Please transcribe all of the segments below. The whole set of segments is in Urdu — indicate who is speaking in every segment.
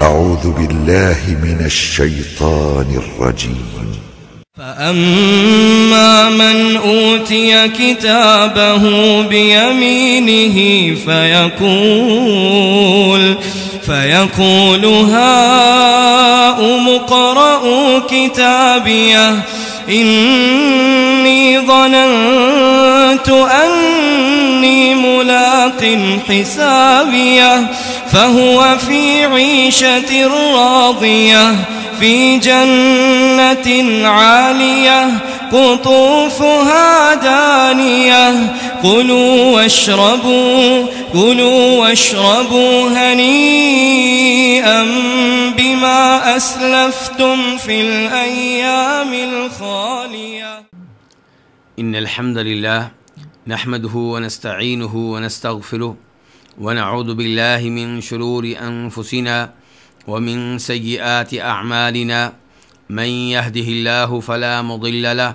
Speaker 1: أعوذ بالله من الشيطان الرجيم.
Speaker 2: فأما من أوتي كتابه بيمينه فيقول هاؤم اقرءوا كتابيه إني ظننت أني ملاق حسابيه فهو في عيشة راضية في جنة عالية قطوفها دانية كلوا واشربوا هنيئا بما أسلفتم في الأيام الخالية.
Speaker 3: إن الحمد لله نحمده ونستعينه ونستغفره ونعوذ بالله من شرور أنفسنا ومن سيئات أعمالنا من يهده الله فلا مضل له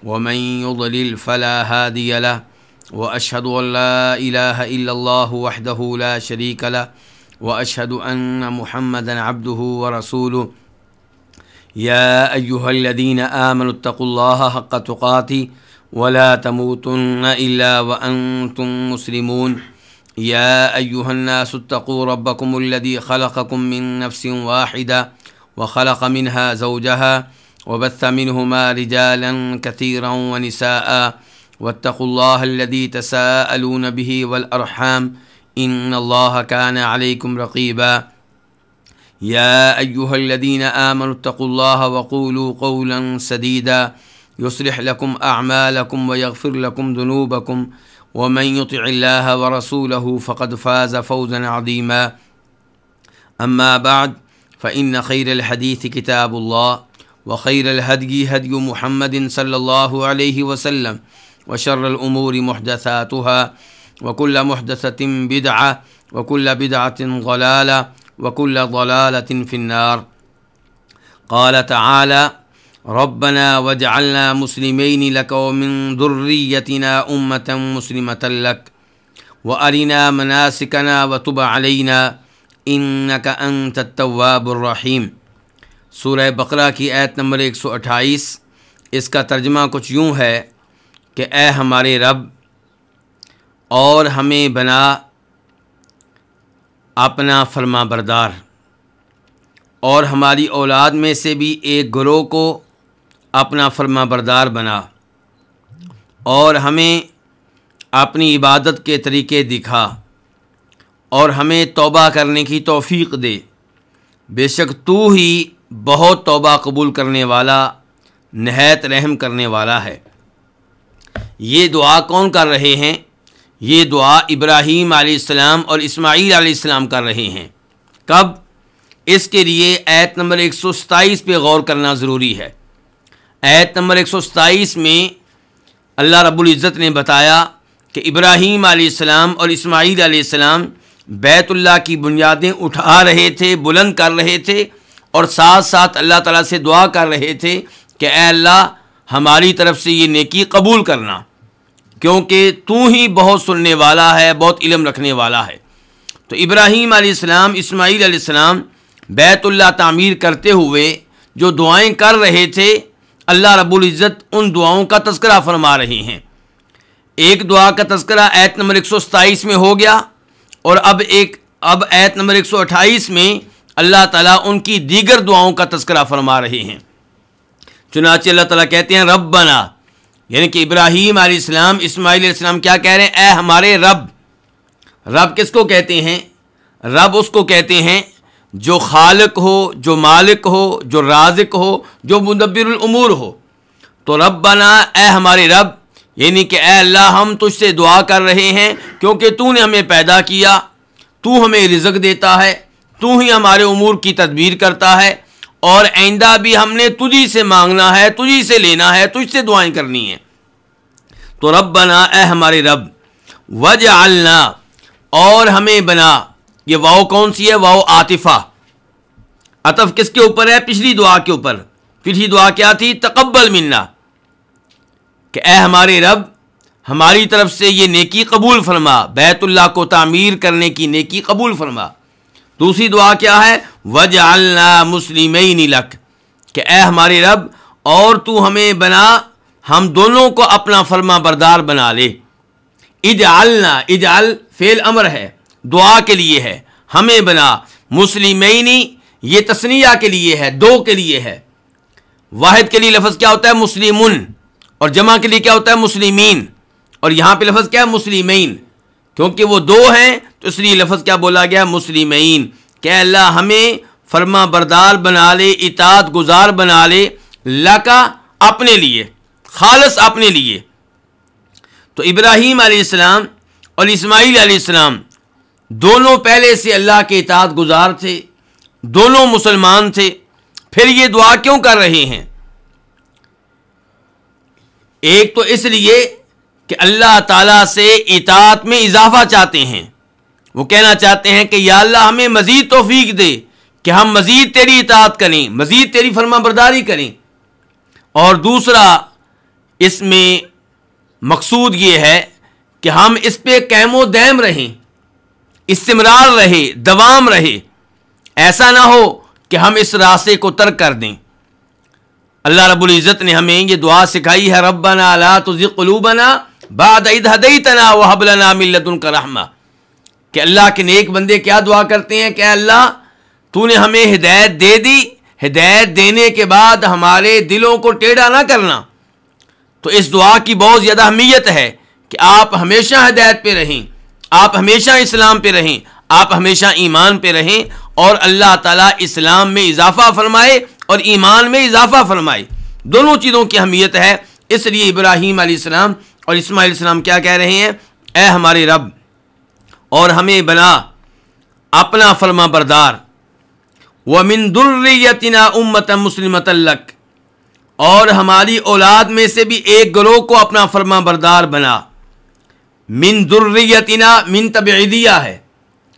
Speaker 3: ومن يضلل فلا هادي له وأشهد أن لا إله إلا الله وحده لا شريك له وأشهد أن محمدا عبده ورسوله. يا أيها الذين آمنوا اتقوا الله حق تقاته ولا تموتن إلا وأنتم مسلمون. يا أيها الناس اتقوا ربكم الذي خلقكم من نفس واحدة وخلق منها زوجها وبث منهما رجالا كثيرا ونساء واتقوا الله الذي تساءلون به والأرحام إن الله كان عليكم رقيبا. يا أيها الذين آمنوا اتقوا الله وقولوا قولا سديدا يصلح لكم أعمالكم ويغفر لكم ذنوبكم ومن يطع الله ورسوله فقد فاز فوزا عظيما. أما بعد فإن خير الحديث كتاب الله وخير الهدي هدي محمد صلى الله عليه وسلم وشر الأمور محدثاتها وكل محدثة بدعة وكل بدعة ضلالة وكل ضلالة في النار. قال تعالى ربنا واجعلنا مسلمين لك ومن ذريتنا أمة مسلمة لك وأرنا مناسكنا وتب علينا إنك أنت التواب الرحيم. سورہ بقرہ کی آیت نمبر 128. اس کا ترجمہ کچھ یوں ہے کہ اے ہمارے رب اور ہمیں بنا اپنا فرما بردار اور ہماری اولاد میں سے بھی ایک گروہ کو اپنا فرما بردار بنا اور ہمیں اپنی عبادت کے طریقے دکھا اور ہمیں توبہ کرنے کی توفیق دے. بے شک تو ہی بہت توبہ قبول کرنے والا نہایت رحم کرنے والا ہے. یہ دعا کون کر رہے ہیں؟ یہ دعا ابراہیم علیہ السلام اور اسماعیل علیہ السلام کر رہے ہیں. کب؟ اس کے لیے آیت نمبر 127 پہ غور کرنا ضروری ہے. آیت نمبر 127 میں اللہ رب العزت نے بتایا کہ ابراہیم علیہ السلام اور اسماعیل علیہ السلام بیت اللہ کی بنیادیں اٹھا رہے تھے، بلند کر رہے تھے اور ساتھ ساتھ اللہ تعالیٰ سے دعا کر رہے تھے کہ اے اللہ ہماری طرف سے یہ نیکی قبول کرنا، کیونکہ تو ہی بہت سننے والا ہے، بہت علم رکھنے والا ہے. تو ابراہیم علیہ السلام، اسماعیل علیہ السلام بیت اللہ تعمیر کرتے ہوئے جو دعائیں کر رہے تھے، اللہ رب العزت ان دعاؤں کا تذکرہ فرما رہے ہیں. ایک دعا کا تذکرہ آیت نمبر 127 میں ہو گیا اور اب آیت نمبر 128 میں اللہ تعالیٰ ان کی دیگر دعاؤں کا تذکرہ فرما رہے ہیں. چنانچہ اللہ تعالیٰ کہتے ہیں ربنا، یعنی کہ ابراہیم علیہ السلام، اسماعیل علیہ السلام کیا کہہ رہے ہیں؟ اے ہمارے رب. رب کس کو کہتے ہیں؟ رب اس کو کہتے ہیں جو خالق ہو، جو مالک ہو، جو رازق ہو، جو مدبر الامور ہو. تو ربنا، اے ہمارے رب، یعنی کہ اے اللہ ہم تجھ سے دعا کر رہے ہیں کیونکہ تو نے ہمیں پیدا کیا، تو ہمیں رزق دیتا ہے، تو ہی ہمارے امور کی تدبیر کرتا ہے اور آئندہ بھی ہم نے تجھی سے مانگنا ہے، تجھی سے لینا ہے، تجھ سے دعائیں کرنی ہیں. تو ربنا، اے ہمارے رب، وجعلنا، اور ہمیں بنا. یہ واو کون سی ہے؟ واو عاطفہ. عطف کس کے اوپر ہے؟ پچھلی دعا کے اوپر. پچھلی دعا کیا تھی؟ تقبل منا، کہ اے ہمارے رب ہماری طرف سے یہ نیکی قبول فرما، بیت اللہ کو تعمیر کرنے کی نیکی قبول فرما. دوسری دعا کیا ہے؟ وَجْعَلْنَا مُسْلِمَيْنِ لَكَ، کہ اے ہمارے رب اور تو ہمیں بنا، ہم دونوں کو اپنا فرما بردار بنا لے۔ اجعلنا، اجعل فعل امر ہے، دعا کے لیے ہے، ہمیں بنا، مسلمین یہ تثنیہ کے لیے ہے، دو کے لیے ہے۔ واحد کے لیے لفظ کیا ہوتا ہے؟ مسلمون، اور جمع کے لیے کیا ہوتا ہے؟ مسلمین، اور یہاں پہ لفظ کیا ہے؟ مسلمین، کیونکہ وہ دو ہیں تو اس لیے لفظ کیا بولا گیا؟ مسلمین، کہ اللہ ہمیں فرما بردار بنا لے، اطاعت گزار بنا لے، لکا اپنے لیے، خالص اپنے لیے۔ تو ابراہیم علیہ السلام اور اسماعیل علیہ السلام دونوں پہلے سے اللہ کے اطاعت گزار تھے، دونوں مسلمان تھے، پھر یہ دعا کیوں کر رہے ہیں؟ ایک تو اس لیے کہ اللہ تعالیٰ سے اطاعت میں اضافہ چاہتے ہیں، وہ کہنا چاہتے ہیں کہ یا اللہ ہمیں مزید توفیق دے کہ ہم مزید تیری اطاعت کریں، مزید تیری فرما برداری کریں۔ اور دوسرا اس میں مقصود یہ ہے کہ ہم اس پہ قائم و دائم رہیں، استمرار رہے، دوام رہے، ایسا نہ ہو کہ ہم اس راستے کو ترک کر دیں۔ اللہ رب العزت نے ہمیں یہ دعا سکھائی ہے، ربنا لا تزغ قلوبنا بعد اذ ہدیتنا وہب لنا من لدنک رحمہ، کہ اللہ کے نیک بندے کیا دعا کرتے ہیں کہ اے اللہ تو نے ہمیں ہدایت دے دی، ہدایت دینے کے بعد ہمارے دلوں کو ٹیڑھا نہ کرنا۔ تو اس دعا کی بہت زیادہ اہمیت ہے کہ آپ ہمیشہ ہدایت پہ رہیں، آپ ہمیشہ اسلام پہ رہیں، آپ ہمیشہ ایمان پہ رہیں، اور اللہ تعالیٰ اسلام میں اضافہ فرمائے اور ایمان میں اضافہ فرمائے، دونوں چیزوں کی اہمیت ہے۔ اس لیے ابراہیم علیہ السلام اور اسماعیل علیہ السلام کیا کہہ رہے ہیں؟ اے ہمارے رب اور ہمیں بنا اپنا فرما بردار، وَمِن ذُرِّيَّتِنَا أُمَّةً مُسْلِمَةً لَكَ، اور ہماری اولاد میں سے بھی ایک گروہ کو اپنا فرما بردار بنا۔ من ذریتنا، من تبعیدیہ ہے،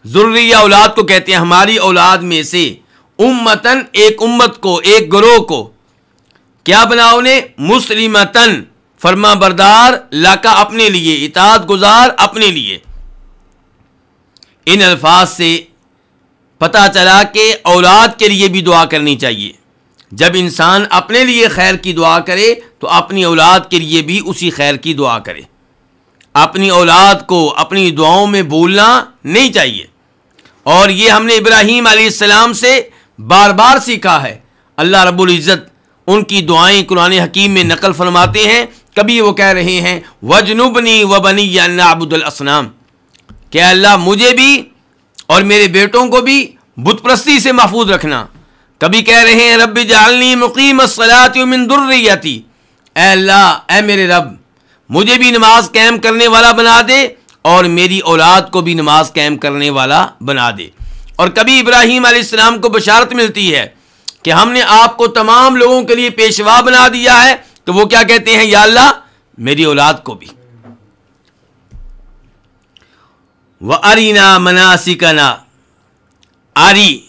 Speaker 3: ذریہ اولاد کو کہتے ہیں، ہماری اولاد میں سے امتن ایک امت کو، ایک گروہ کو کیا بنا انہیں؟ مسلمتن فرما بردار، لکا اپنے لیے، اطاعت گزار اپنے لیے۔ ان الفاظ سے پتہ چلا کہ اولاد کے لیے بھی دعا کرنی چاہیے۔ جب انسان اپنے لیے خیر کی دعا کرے تو اپنی اولاد کے لیے بھی اسی خیر کی دعا کرے، اپنی اولاد کو اپنی دعاؤں میں بھولنا نہیں چاہیے۔ اور یہ ہم نے ابراہیم علیہ السلام سے بار بار سیکھا ہے۔ اللہ رب العزت ان کی دعائیں قرآن حکیم میں نقل فرماتے ہیں، کبھی وہ کہہ رہے ہیں وَجْنُبْنِي وَبَنِيَّ أَن نَعْبُدَ الْأَصْنَامَ، کہ اللہ مجھے بھی اور میرے بیٹوں کو بھی بت پرستی سے محفوظ رکھنا۔ کبھی کہہ رہے ہیں رب اجعلنی مقیم الصلاۃ ومن ذریتی، اے اللہ، اے میرے رب مجھے بھی نماز قائم کرنے والا بنا دے اور میری اولاد کو بھی نماز قائم کرنے والا بنا دے۔ اور کبھی ابراہیم علیہ السلام کو بشارت ملتی ہے کہ ہم نے آپ کو تمام لوگوں کے لیے پیشوا بنا دیا ہے، تو وہ کیا کہتے ہیں؟ یا اللہ میری اولاد کو بھی۔ وَأَرِنَا مَنَاسِكَنَا، آری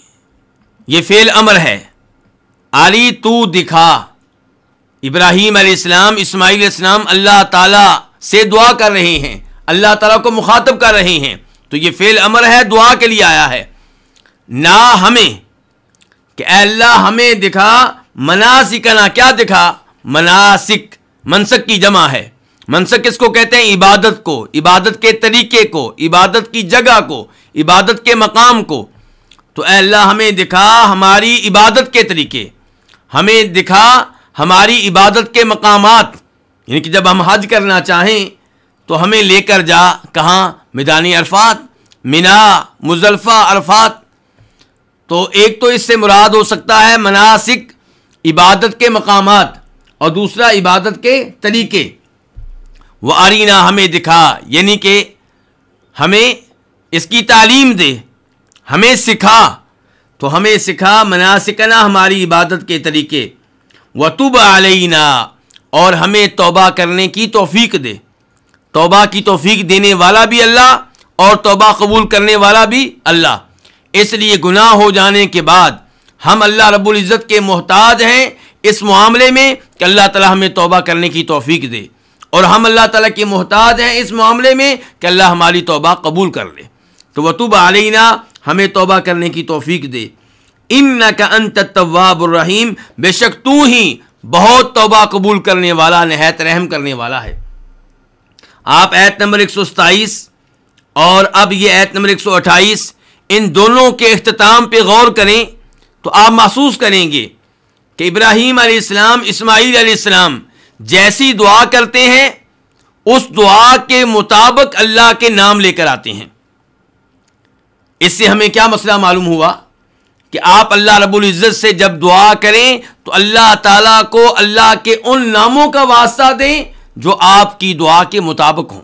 Speaker 3: یہ فعل امر ہے، آری تو دکھا۔ ابراہیم علیہ السلام، اسماعیل علیہ السلام اللہ تعالیٰ سے دعا کر رہے ہیں، اللہ تعالیٰ کو مخاطب کر رہے ہیں، تو یہ فعل امر ہے، دعا کے لیے آیا ہے۔ نہ ہمیں، کہ اے اللہ ہمیں دکھا، مناسکنا کیا دکھا؟ مناسک، منسک کی جمع ہے۔ منسک کس کو کہتے ہیں؟ عبادت کو، عبادت کے طریقے کو، عبادت کی جگہ کو، عبادت کے مقام کو۔ تو اے اللہ ہمیں دکھا ہماری عبادت کے طریقے، ہمیں دکھا ہماری عبادت کے مقامات، یعنی کہ جب ہم حج کرنا چاہیں تو ہمیں لے کر جا، کہاں؟ میدان عرفات، منا، مزدلفہ، عرفات۔ تو ایک تو اس سے مراد ہو سکتا ہے مناسک، عبادت کے مقامات، اور دوسرا عبادت کے طریقے۔ وہ آرینا ہمیں دکھا، یعنی کہ ہمیں اس کی تعلیم دے، ہمیں سکھا، تو ہمیں سکھا مناسکنا ہماری عبادت کے طریقے، وتب علینا اور ہمیں توبہ کرنے کی توفیق دے۔ توبہ کی توفیق دینے والا بھی اللہ اور توبہ قبول کرنے والا بھی اللہ۔ اس لیے گناہ ہو جانے کے بعد ہم اللہ رب العزت کے محتاج ہیں اس معاملے میں کہ اللہ تعالیٰ ہمیں توبہ کرنے کی توفیق دے، اور ہم اللہ تعالیٰ کے محتاج ہیں اس معاملے میں کہ اللہ ہماری توبہ قبول کر لے۔ تو وتوب علینا ہمیں توبہ کرنے کی توفیق دے۔ انک انت التواب الرحیم، بے شک تو ہی بہت توبہ قبول کرنے والا، نہایت رحم کرنے والا ہے۔ آپ آیت نمبر 127 اور اب یہ آیت نمبر 128 ان دونوں کے اختتام پہ غور کریں تو آپ محسوس کریں گے کہ ابراہیم علیہ السلام، اسماعیل علیہ السلام جیسی دعا کرتے ہیں اس دعا کے مطابق اللہ کے نام لے کر آتے ہیں۔ اس سے ہمیں کیا مسئلہ معلوم ہوا کہ آپ اللہ رب العزت سے جب دعا کریں تو اللہ تعالیٰ کو اللہ کے ان ناموں کا واسطہ دیں جو آپ کی دعا کے مطابق ہوں۔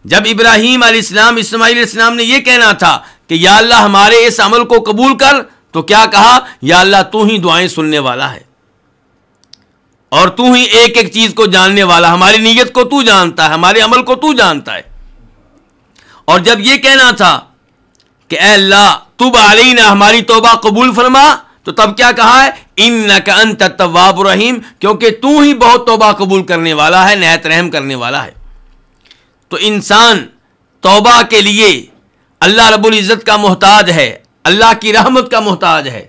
Speaker 3: جب ابراہیم علیہ السلام، اسماعیل علیہ السلام نے یہ کہنا تھا کہ یا اللہ ہمارے اس عمل کو قبول کر، تو کیا کہا؟ یا اللہ تو ہی دعائیں سننے والا ہے اور تو ہی ایک ایک چیز کو جاننے والا، ہماری نیت کو تو جانتا ہے، ہمارے عمل کو تو جانتا ہے۔ اور جب یہ کہنا تھا کہ اے اللہ تب علینا، ہماری توبہ قبول فرما، تو تب کیا کہا ہے؟ انک انت التواب الرحیم، کیونکہ تو ہی بہت توبہ قبول کرنے والا ہے، نہایت رحم کرنے والا ہے۔ تو انسان توبہ کے لیے اللہ رب العزت کا محتاج ہے، اللہ کی رحمت کا محتاج ہے،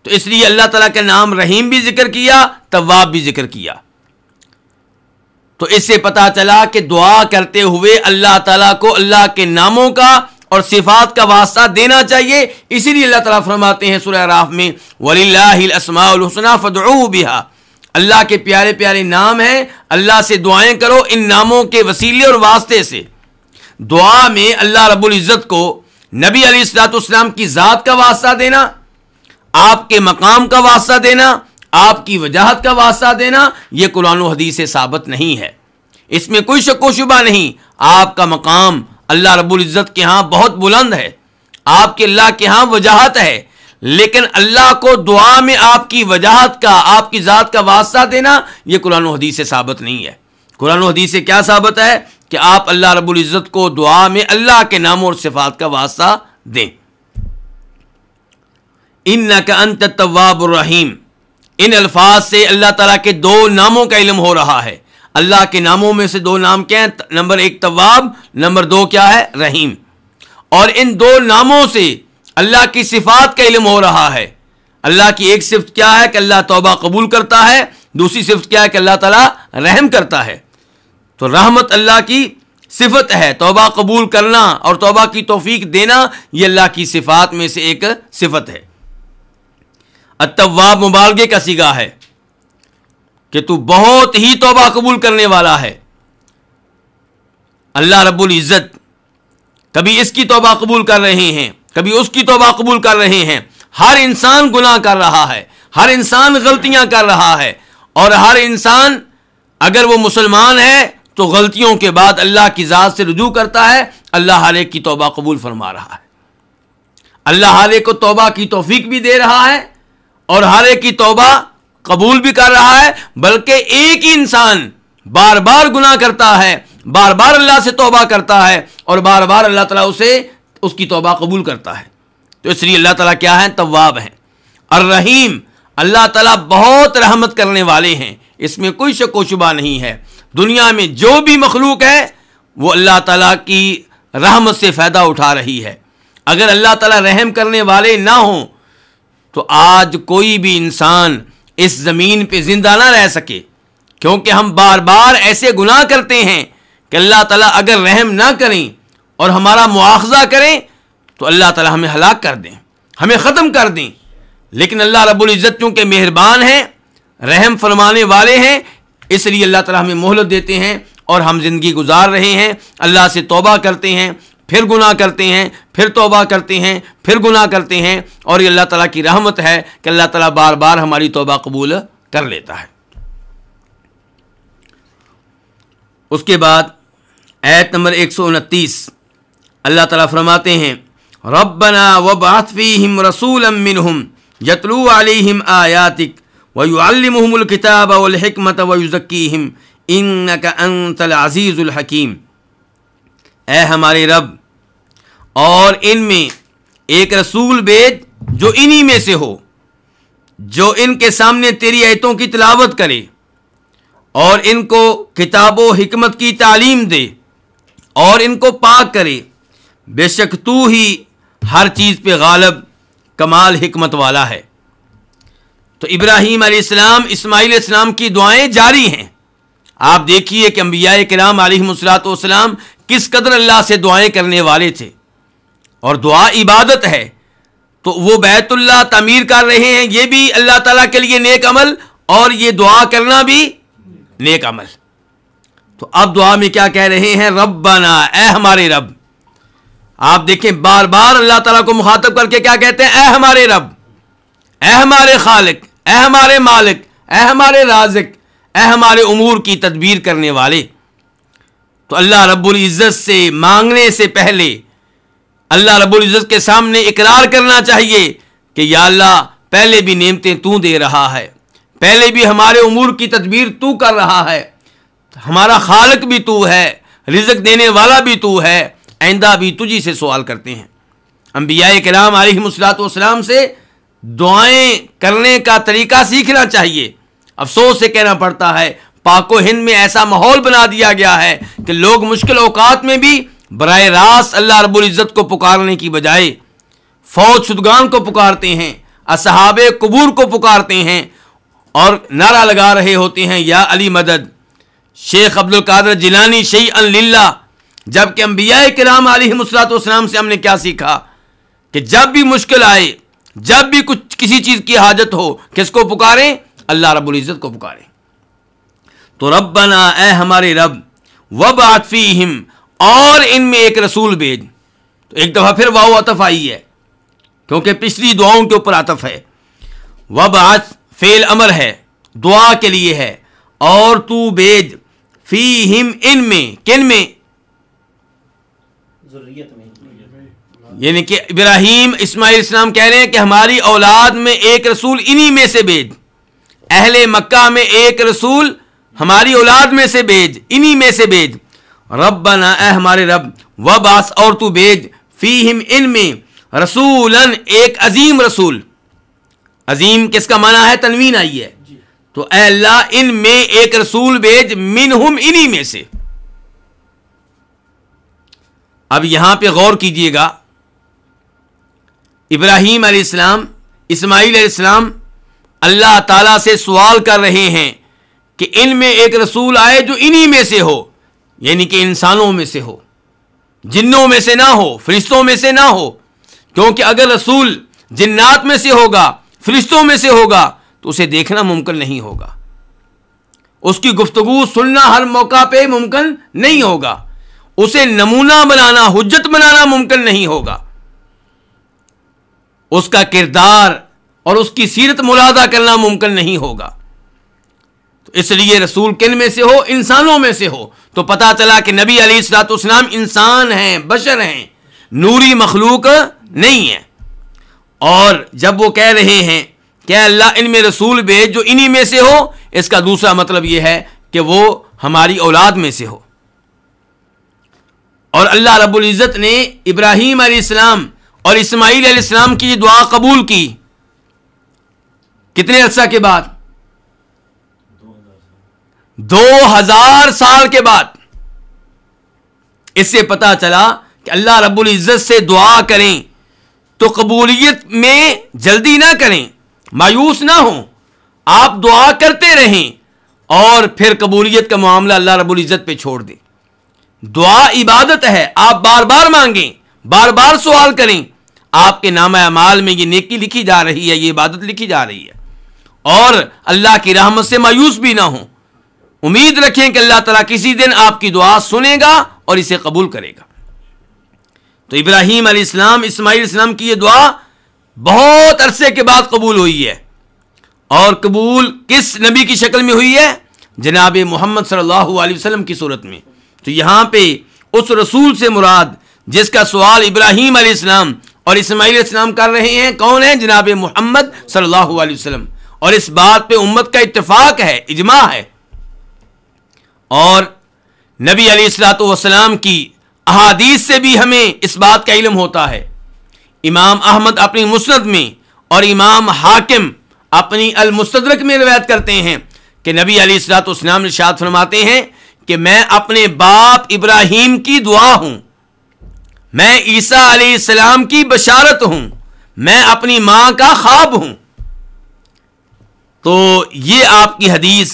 Speaker 3: تو اس لیے اللہ تعالیٰ کا نام رحیم بھی ذکر کیا، تواب بھی ذکر کیا۔ تو اس سے پتہ چلا کہ دعا کرتے ہوئے اللہ تعالیٰ کو اللہ کے ناموں کا اور صفات کا واسطہ دینا چاہیے۔ اسی لیے اللہ تعالیٰ فرماتے ہیں سورہ اعراف میں وَلِلَّهِ الْأَسْمَاءُ الْحُسْنَىٰ فَادْعُوهُ بِهَا، اللہ کے پیارے پیارے نام ہیں، اللہ سے دعائیں کرو ان ناموں کے وسیلے اور واسطے سے۔ دعا میں اللہ رب العزت کو نبی علیہ الصلوۃ والسلام کی ذات کا واسطہ دینا، آپ کے مقام کا واسطہ دینا، آپ کی وجاہت کا واسطہ دینا، یہ قرآن و حدیث سے ثابت نہیں ہے، اس میں کوئی شک و شبہ نہیں۔ آپ کا مقام اللہ رب العزت کے ہاں بہت بلند ہے، آپ کے اللہ کے ہاں وجاہت ہے، لیکن اللہ کو دعا میں آپ کی وجاہت کا، آپ کی ذات کا واسطہ دینا، یہ قرآن و حدیث سے ثابت نہیں ہے۔ قرآن و حدیث سے کیا ثابت ہے؟ کہ آپ اللہ رب العزت کو دعا میں اللہ کے ناموں اور صفات کا واسطہ دیں۔ انک انت التواب الرحیم، ان الفاظ سے اللہ تعالیٰ کے دو ناموں کا علم ہو رہا ہے۔ اللہ کے ناموں میں سے دو نام کیا ہیں؟ نمبر 1 تواب، نمبر 2 کیا ہے؟ رحیم۔ اور ان دو ناموں سے اللہ کی صفات کا علم ہو رہا ہے۔ اللہ کی ایک صفت کیا ہے؟ کہ اللہ توبہ قبول کرتا ہے، دوسری صفت کیا ہے؟ کہ اللہ تعالیٰ رحم کرتا ہے۔ تو رحمت اللہ کی صفت ہے، توبہ قبول کرنا اور توبہ کی توفیق دینا یہ اللہ کی صفات میں سے ایک صفت ہے۔ التواب مبالغے کا صیغہ ہے کہ تو بہت ہی توبہ قبول کرنے والا ہے۔ اللہ رب العزت کبھی اس کی توبہ قبول کر رہے ہیں، کبھی اس کی توبہ قبول کر رہے ہیں۔ ہر انسان گناہ کر رہا ہے، ہر انسان غلطیاں کر رہا ہے، اور ہر انسان اگر وہ مسلمان ہے تو غلطیوں کے بعد اللہ کی ذات سے رجوع کرتا ہے، اللہ ہر ایک کی توبہ قبول فرما رہا ہے۔ اللہ ہر ایک کو توبہ کی توفیق بھی دے رہا ہے اور ہر ایک کی توبہ قبول بھی کر رہا ہے، بلکہ ایک ہی انسان بار بار گناہ کرتا ہے، بار بار اللہ سے توبہ کرتا ہے اور بار بار اللہ تعالیٰ اسے اس کی توبہ قبول کرتا ہے۔ تو اس لیے اللہ تعالیٰ کیا ہے؟ تواب ہیں۔ الرحیم، اللہ تعالیٰ بہت رحمت کرنے والے ہیں، اس میں کوئی شک و شبہ نہیں ہے۔ دنیا میں جو بھی مخلوق ہے وہ اللہ تعالیٰ کی رحمت سے فائدہ اٹھا رہی ہے۔ اگر اللہ تعالیٰ رحم کرنے والے نہ ہوں تو آج کوئی بھی انسان اس زمین پہ زندہ نہ رہ سکے، کیونکہ ہم بار بار ایسے گناہ کرتے ہیں کہ اللہ تعالیٰ اگر رحم نہ کریں اور ہمارا مواخذہ کریں تو اللہ تعالیٰ ہمیں ہلاک کر دیں، ہمیں ختم کر دیں۔ لیکن اللہ رب العزت چونکہ مہربان ہیں، رحم فرمانے والے ہیں، اس لیے اللہ تعالیٰ ہمیں مہلت دیتے ہیں اور ہم زندگی گزار رہے ہیں، اللہ سے توبہ کرتے ہیں، پھر گناہ کرتے ہیں، پھر توبہ کرتے ہیں، پھر گناہ کرتے ہیں، اور یہ اللہ تعالیٰ کی رحمت ہے کہ اللہ تعالیٰ بار بار ہماری توبہ قبول کر لیتا ہے۔ اس کے بعد آیت نمبر 129 اللہ تعالیٰ فرماتے ہیں ربنا وابعث فیہم رسولا منہم یتلو علیہم آیاتک وَيُعَلِّمُهُمُ الْكِتَابَ وَالْحِكْمَةَ وَيُزَكِّيهِمْ إِنَّكَ أَنْتَ الْعَزِيزُ الْحَكِيمُ، اے ہمارے رب، اور ان میں ایک رسول بھیج جو انہی میں سے ہو، جو ان کے سامنے تیری آیتوں کی تلاوت کرے اور ان کو کتاب و حکمت کی تعلیم دے اور ان کو پاک کرے۔ بے شک تو ہی ہر چیز پہ غالب کمال حکمت والا ہے۔ تو ابراہیم علیہ السلام، اسماعیل علیہ السلام کی دعائیں جاری ہیں۔ آپ دیکھیے کہ انبیاء کرام علیہم الصلوۃ والسلام کس قدر اللہ سے دعائیں کرنے والے تھے، اور دعا عبادت ہے۔ تو وہ بیت اللہ تعمیر کر رہے ہیں، یہ بھی اللہ تعالیٰ کے لیے نیک عمل، اور یہ دعا کرنا بھی نیک عمل۔ تو اب دعا میں کیا کہہ رہے ہیں؟ ربنا، اے ہمارے رب۔ آپ دیکھیں بار بار اللہ تعالیٰ کو مخاطب کر کے کیا کہتے ہیں؟ اے ہمارے رب، اے ہمارے خالق، اے ہمارے مالک، اے ہمارے رازق، اے ہمارے امور کی تدبیر کرنے والے۔ تو اللہ رب العزت سے مانگنے سے پہلے اللہ رب العزت کے سامنے اقرار کرنا چاہیے کہ یا اللہ پہلے بھی نعمتیں تو دے رہا ہے، پہلے بھی ہمارے امور کی تدبیر تو کر رہا ہے، ہمارا خالق بھی تو ہے، رزق دینے والا بھی تو ہے، آئندہ بھی تجھی سے سوال کرتے ہیں۔ انبیاء کرام علیہم الصلوۃ والسلام سے دعائیں کرنے کا طریقہ سیکھنا چاہیے۔ افسوس سے کہنا پڑتا ہے پاک و ہند میں ایسا ماحول بنا دیا گیا ہے کہ لوگ مشکل اوقات میں بھی براہ راست اللہ رب العزت کو پکارنے کی بجائے فوت شدگان کو پکارتے ہیں، اصحاب قبور کو پکارتے ہیں، اور نعرہ لگا رہے ہوتے ہیں یا علی مدد، شیخ عبد القادر جیلانی شیئا للہ۔ جبکہ انبیاء کرام علیہم الصلوۃ والسلام سے ہم نے کیا سیکھا کہ جب بھی مشکل آئے، جب بھی کسی چیز کی حاجت ہو، کس کو پکاریں؟ اللہ رب العزت کو پکاریں۔ تو ربنا، اے ہمارے رب، وابعث فیہم، اور ان میں ایک رسول بھیج۔ تو ایک دفعہ پھر واو عطف آئی ہے کیونکہ پچھلی دعاؤں کے اوپر عطف ہے۔ وابعث فعل امر ہے، دعا کے لیے ہے، اور تو بھیج، فیہم ان میں، کن میں؟ یعنی کہ ابراہیم اسماعیل السلام کہہ رہے ہیں کہ ہماری اولاد میں ایک رسول انہی میں سے بھیج، اہل مکہ میں ایک رسول ہماری اولاد میں سے بھیج، انہی میں سے بھیج۔ ربنا، اے ہمارے رب، وبعث، اور تو بھیج، فیہم ان میں، رسولاً، ایک عظیم رسول۔ عظیم کس کا معنی ہے؟ تنوین آئی ہے۔ تو اے اللہ ان میں ایک رسول بھیج، منہم، انہی میں سے۔ اب یہاں پہ غور کیجئے گا، ابراہیم علیہ السلام، اسماعیل علیہ السلام اللہ تعالیٰ سے سوال کر رہے ہیں کہ ان میں ایک رسول آئے جو انہی میں سے ہو، یعنی کہ انسانوں میں سے ہو، جنوں میں سے نہ ہو، فرشتوں میں سے نہ ہو، کیونکہ اگر رسول جنات میں سے ہوگا، فرشتوں میں سے ہوگا تو اسے دیکھنا ممکن نہیں ہوگا، اس کی گفتگو سننا ہر موقع پہ ممکن نہیں ہوگا، اسے نمونہ بنانا، حجت بنانا ممکن نہیں ہوگا، اس کا کردار اور اس کی سیرت ملاحظہ کرنا ممکن نہیں ہوگا۔ تو اس لیے رسول کن میں سے ہو؟ انسانوں میں سے ہو۔ تو پتہ چلا کہ نبی علیہ الصلوۃ والسلام انسان ہیں، بشر ہیں، نوری مخلوق نہیں ہے۔ اور جب وہ کہہ رہے ہیں کہ اللہ ان میں رسول بھیج جو انہی میں سے ہو، اس کا دوسرا مطلب یہ ہے کہ وہ ہماری اولاد میں سے ہو۔ اور اللہ رب العزت نے ابراہیم علیہ السلام اور اسماعیل علیہ السلام کی یہ دعا قبول کی کتنے عرصہ کے بعد؟ 2000 سال کے بعد۔ اس سے پتہ چلا کہ اللہ رب العزت سے دعا کریں تو قبولیت میں جلدی نہ کریں، مایوس نہ ہوں، آپ دعا کرتے رہیں اور پھر قبولیت کا معاملہ اللہ رب العزت پہ چھوڑ دیں۔ دعا عبادت ہے، آپ بار بار مانگیں، بار بار سوال کریں، آپ کے نامہ اعمال میں یہ نیکی لکھی جا رہی ہے، یہ عبادت لکھی جا رہی ہے، اور اللہ کی رحمت سے مایوس بھی نہ ہوں، امید رکھیں کہ اللہ تعالیٰ کسی دن آپ کی دعا سنے گا اور اسے قبول کرے گا۔ تو ابراہیم علیہ السلام، اسماعیل علیہ السلام کی یہ دعا بہت عرصے کے بعد قبول ہوئی ہے، اور قبول کس نبی کی شکل میں ہوئی ہے؟ جناب محمد صلی اللہ علیہ وسلم کی صورت میں۔ تو یہاں پہ اس رسول سے مراد جس کا سوال ابراہیم علیہ السلام اور اسماعیل علیہ السلام کر رہے ہیں کون ہیں؟ جناب محمد صلی اللہ علیہ وسلم۔ اور اس بات پہ امت کا اتفاق ہے، اجماع ہے، اور نبی علیہ الصلوۃ والسلام کی احادیث سے بھی ہمیں اس بات کا علم ہوتا ہے۔ امام احمد اپنی مسند میں اور امام حاکم اپنی المستدرک میں روایت کرتے ہیں کہ نبی علیہ الصلوۃ والسلام نے ارشاد فرماتے ہیں کہ میں اپنے باپ ابراہیم کی دعا ہوں، میں عیسیٰ علیہ السلام کی بشارت ہوں، میں اپنی ماں کا خواب ہوں۔ تو یہ آپ کی حدیث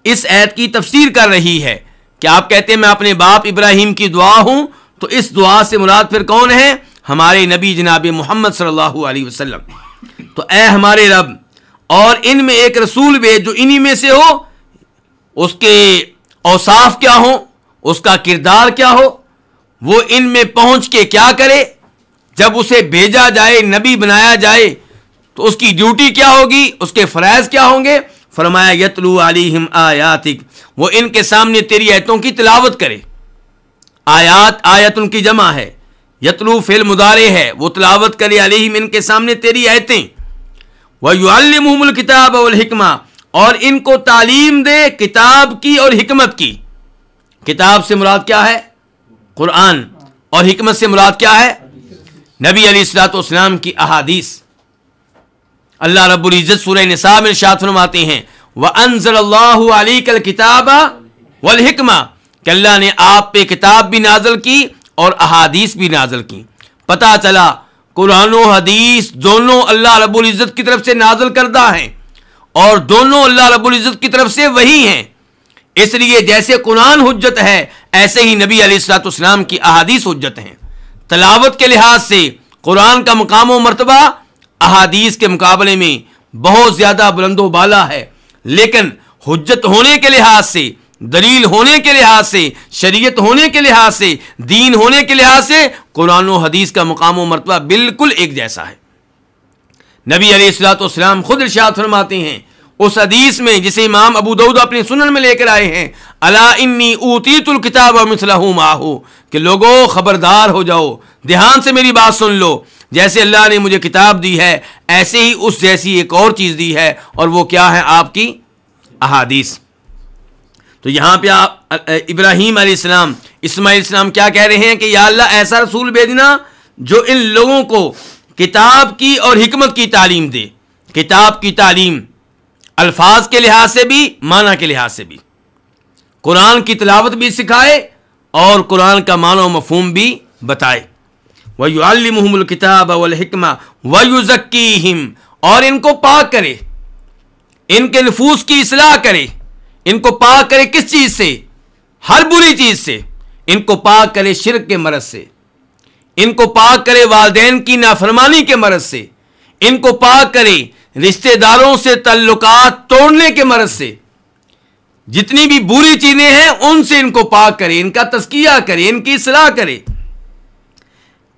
Speaker 3: اس آیت کی تفسیر کر رہی ہے کہ آپ کہتے ہیں میں اپنے باپ ابراہیم کی دعا ہوں، تو اس دعا سے مراد پھر کون ہے؟ ہمارے نبی جناب محمد صلی اللہ علیہ وسلم۔ تو اے ہمارے رب، اور ان میں ایک رسول بھیج جو انہی میں سے ہو، اس کے اوصاف کیا ہوں، اس کا کردار کیا ہو، وہ ان میں پہنچ کے کیا کرے، جب اسے بھیجا جائے، نبی بنایا جائے تو اس کی ڈیوٹی کیا ہوگی، اس کے فرائض کیا ہوں گے؟ فرمایا یتلو علیہم آیاتک، وہ ان کے سامنے تیری آیتوں کی تلاوت کرے۔ آیات آیت ان کی جمع ہے، یتلو فعل مضارع ہے، وہ تلاوت کرے علیہم ان کے سامنے تیری آیتیں، وَيُعَلِّمُهُمُ الْكِتَابَ وَالْحِکْمَةَ، اور ان کو تعلیم دے کتاب کی اور حکمت کی۔ کتاب سے مراد کیا ہے؟ قرآن، اور حکمت سے مراد کیا ہے؟ نبی علیہ الصلوۃ والسلام کی احادیث۔ اللہ رب العزت سورہ نساء میں ارشاد فرماتے ہیں وَأَنزَلَ اللَّهُ عَلَيْكَ الْكِتَابَ وَالْحِکْمَةَ، کہ اللہ نے آپ پہ کتاب بھی نازل کی اور احادیث بھی نازل کی۔ پتہ چلا قرآن و حدیث دونوں اللہ رب العزت کی طرف سے نازل کردہ ہیں، اور دونوں اللہ رب العزت کی طرف سے وحی ہیں۔ اس لیے جیسے قرآن حجت ہے، ایسے ہی نبی علیہ الصلوۃ والسلام کی احادیث حجت ہیں۔ تلاوت کے لحاظ سے قرآن کا مقام و مرتبہ احادیث کے مقابلے میں بہت زیادہ بلند و بالا ہے، لیکن حجت ہونے کے لحاظ سے، دلیل ہونے کے لحاظ سے، شریعت ہونے کے لحاظ سے، دین ہونے کے لحاظ سے قرآن و حدیث کا مقام و مرتبہ بالکل ایک جیسا ہے۔ نبی علیہ الصلوۃ والسلام خود ارشاد فرماتے ہیں اس حدیث میں جسے امام ابو داؤد اپنے سنن میں لے کر آئے ہیں، الا انی اوتیت الکتاب ومثلہ معہ، کہ لوگوں خبردار ہو جاؤ، دھیان سے میری بات سن لو، جیسے اللہ نے مجھے کتاب دی ہے ایسے ہی اس جیسی ایک اور چیز دی ہے، اور وہ کیا ہے؟ آپ کی احادیث۔ تو یہاں پہ آپ ابراہیم علیہ السلام، اسماعیل علیہ السلام کیا کہہ رہے ہیں کہ یا اللہ ایسا رسول بھیجنا جو ان لوگوں کو کتاب کی اور حکمت کی تعلیم دے۔ کتاب کی تعلیم الفاظ کے لحاظ سے بھی، معنی کے لحاظ سے بھی، قرآن کی تلاوت بھی سکھائے اور قرآن کا معنی و مفہوم بھی بتائے۔ وَيُعَلِّمُهُمُ الْكِتَابَ وَالْحِکْمَةَ وَيُزَكِّيهِمْ، اور ان کو پاک کرے، ان کے نفوس کی اصلاح کرے۔ ان کو پاک کرے کس چیز سے؟ ہر بری چیز سے۔ ان کو پاک کرے شرک کے مرض سے، ان کو پاک کرے والدین کی نافرمانی کے مرض سے، ان کو پاک کرے رشتہ داروں سے تعلقات توڑنے کے مرض سے۔ جتنی بھی بری چیزیں ہیں ان سے ان کو پاک کرے، ان کا تزکیہ کرے، ان کی اصلاح کرے۔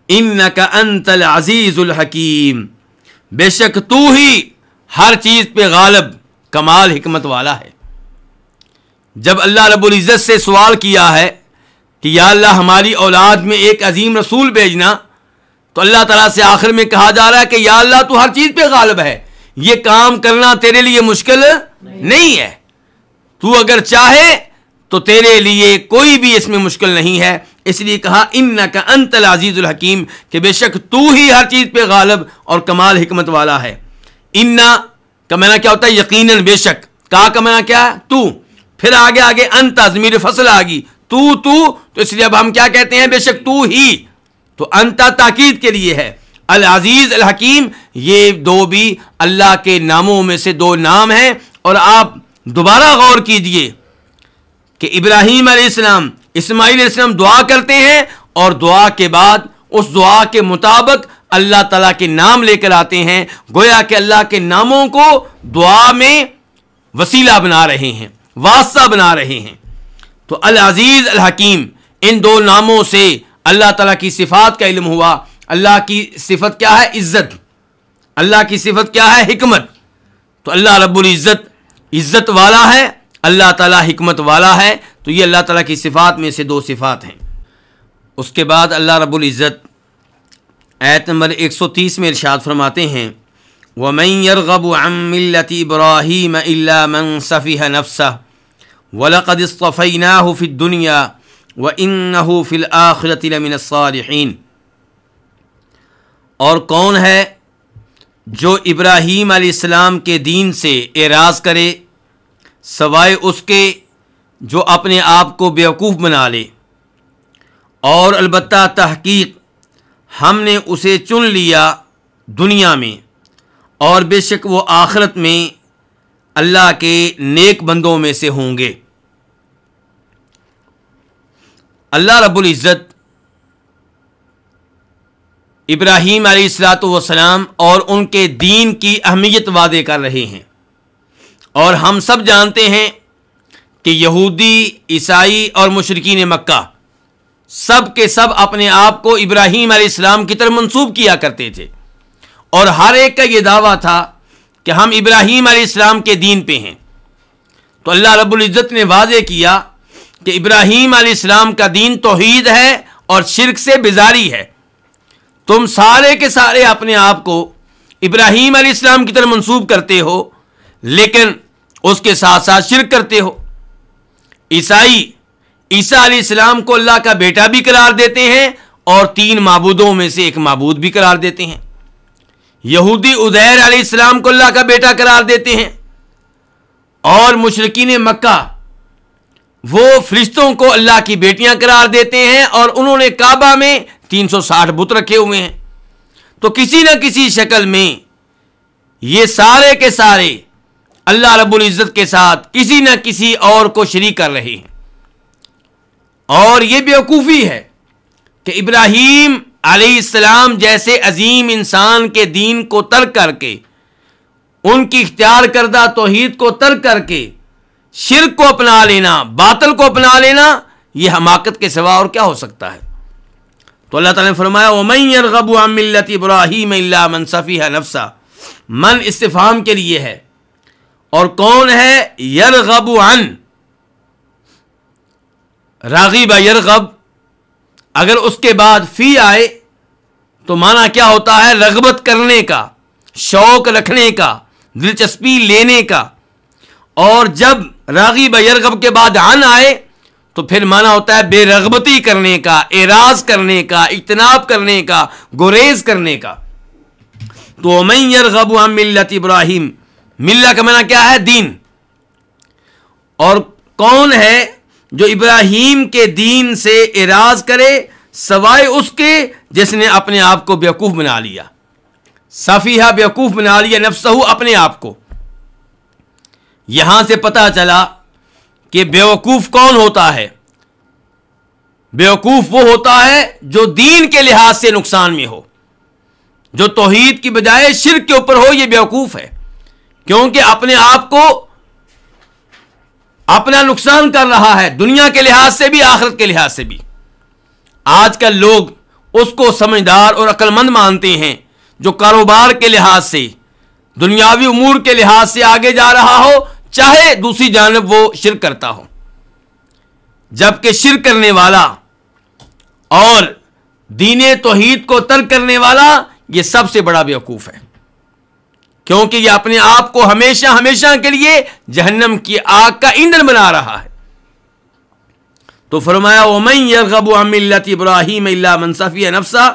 Speaker 3: انک انت العزیز الحکیم، بے شک تو ہی ہر چیز پہ غالب، کمال حکمت والا ہے۔ جب اللہ رب العزت سے سوال کیا ہے کہ یا اللہ ہماری اولاد میں ایک عظیم رسول بھیجنا، تو اللہ تعالیٰ سے آخر میں کہا جا رہا ہے کہ یا اللہ تو ہر چیز پہ غالب ہے، یہ کام کرنا تیرے لیے مشکل نہیں ہے، تو اگر چاہے تو تیرے لیے کوئی بھی اس میں مشکل نہیں ہے۔ اس لیے کہا انک انت العزیز الحکیم، کہ بے شک تو ہی ہر چیز پہ غالب اور کمال حکمت والا ہے۔ انا کا معنی کیا ہوتا ہے؟ یقیناً، بے شک۔ کا معنی کیا ہے؟ تو، پھر آگے انت ضمیر فصل آ گئی، تو اس لیے اب ہم کیا کہتے ہیں؟ بے شک تو ہی، تو انت تاکید کے لیے ہے۔ العزیز الحکیم، یہ دو بھی اللہ کے ناموں میں سے دو نام ہیں۔ اور آپ دوبارہ غور کیجئے کہ ابراہیم علیہ السلام، اسماعیل علیہ السلام دعا کرتے ہیں، اور دعا کے بعد اس دعا کے مطابق اللہ تعالیٰ کے نام لے کر آتے ہیں، گویا کہ اللہ کے ناموں کو دعا میں وسیلہ بنا رہے ہیں، واسطہ بنا رہے ہیں۔ تو العزیز الحکیم، ان دو ناموں سے اللہ تعالیٰ کی صفات کا علم ہوا۔ اللہ کی صفت کیا ہے؟ عزت۔ اللہ کی صفت کیا ہے؟ حکمت۔ تو اللہ رب العزت عزت والا ہے، اللہ تعالیٰ حکمت والا ہے، تو یہ اللہ تعالیٰ کی صفات میں سے دو صفات ہیں۔ اس کے بعد اللہ رب العزت آیت نمبر 130 میں ارشاد فرماتے ہیں وَمَن يَرْغَبُ عَن مِّلَّةِ إِبْرَاهِيمَ إِلَّا مَن سَفِهَ نَفْسَهُ وَلَقَدِ اصْطَفَيْنَاهُ فِي الدُّنْيَا وَإِنَّهُ فِي الْآخِرَةِ لَمِنَ الصَّالِحِينَ۔ اور کون ہے جو ابراہیم علیہ السلام کے دین سے اعراض کرے سوائے اس کے جو اپنے آپ کو بیوقوف بنا لے، اور البتہ تحقیق ہم نے اسے چن لیا دنیا میں، اور بے شک وہ آخرت میں اللہ کے نیک بندوں میں سے ہوں گے۔ اللہ رب العزت ابراہیم علیہ الصلاۃ والسلام اور ان کے دین کی اہمیت واضح کر رہے ہیں، اور ہم سب جانتے ہیں کہ یہودی، عیسائی اور مشرکین مکہ سب کے سب اپنے آپ کو ابراہیم علیہ السلام کی طرف منسوب کیا کرتے تھے، اور ہر ایک کا یہ دعویٰ تھا کہ ہم ابراہیم علیہ السلام کے دین پہ ہیں۔ تو اللہ رب العزت نے واضح کیا کہ ابراہیم علیہ السلام کا دین توحید ہے اور شرک سے بیزاری ہے۔ تم سارے کے سارے اپنے آپ کو ابراہیم علیہ السلام کی طرف منسوب کرتے ہو، لیکن اس کے ساتھ ساتھ شرک کرتے ہو۔ عیسائی عیسیٰ علیہ السلام کو اللہ کا بیٹا بھی قرار دیتے ہیں اور 3 معبودوں میں سے ایک معبود بھی قرار دیتے ہیں۔ یہودی عزیر علیہ السلام کو اللہ کا بیٹا قرار دیتے ہیں، اور مشرکین مکہ وہ فرشتوں کو اللہ کی بیٹیاں قرار دیتے ہیں، اور انہوں نے کعبہ میں 360 بت رکھے ہوئے ہیں۔ تو کسی نہ کسی شکل میں یہ سارے کے سارے اللہ رب العزت کے ساتھ کسی نہ کسی اور کو شریک کر رہے ہیں، اور یہ بیوقوفی ہے کہ ابراہیم علیہ السلام جیسے عظیم انسان کے دین کو ترک کر کے، ان کی اختیار کردہ توحید کو ترک کر کے شرک کو اپنا لینا، باطل کو اپنا لینا، یہ حماقت کے سوا اور کیا ہو سکتا ہے؟ تو اللہ تعالیٰ نے فرمایا وَمَن يَرْغَبُ عَن مِّلَّةِ إِبْرَاغِيمَ إِلَّا مَن سَفِهَ نَفْسَهُ، من استفہام کے لیے ہے، اور کون ہے یرغب عن؟ راغب یرغب، اگر اس کے بعد فی آئے تو معنی کیا ہوتا ہے؟ رغبت کرنے کا، شوق رکھنے کا، دلچسپی لینے کا، اور جب راغب یرغب کے بعد عن آئے تو پھر معنی ہوتا ہے بے رغبتی کرنے کا، اعراض کرنے کا، اجتناب کرنے کا، گریز کرنے کا۔ تو من یرغب عن ملت ابراہیم، ملہ کا معنی کیا ہے؟ دین۔ اور کون ہے جو ابراہیم کے دین سے اعراض کرے سوائے اس کے جس نے اپنے آپ کو بیوقوف بنا لیا، سفیہہ بیوقوف بنا لیا نفسہ، اپنے آپ کو۔ یہاں سے پتہ چلا کہ بیوقوف کون ہوتا ہے؟ بیوقوف وہ ہوتا ہے جو دین کے لحاظ سے نقصان میں ہو، جو توحید کی بجائے شرک کے اوپر ہو، یہ بیوقوف ہے، کیونکہ اپنے آپ کو اپنا نقصان کر رہا ہے، دنیا کے لحاظ سے بھی، آخرت کے لحاظ سے بھی۔ آج کل لوگ اس کو سمجھدار اور عقل مند مانتے ہیں جو کاروبار کے لحاظ سے، دنیاوی امور کے لحاظ سے آگے جا رہا ہو، چاہے دوسری جانب وہ شرک کرتا ہو، جبکہ شرک کرنے والا اور دین توحید کو ترک کرنے والا یہ سب سے بڑا بیوقوف ہے، کیونکہ یہ اپنے آپ کو ہمیشہ ہمیشہ کے لیے جہنم کی آگ کا ایندھن بنا رہا ہے۔ تو فرمایا وَمَن يَرْغَبُ عَن مِّلَّةِ إِبْرَاهِيمَ إِلَّا مَن سَفِهَ نَفْسَهُ،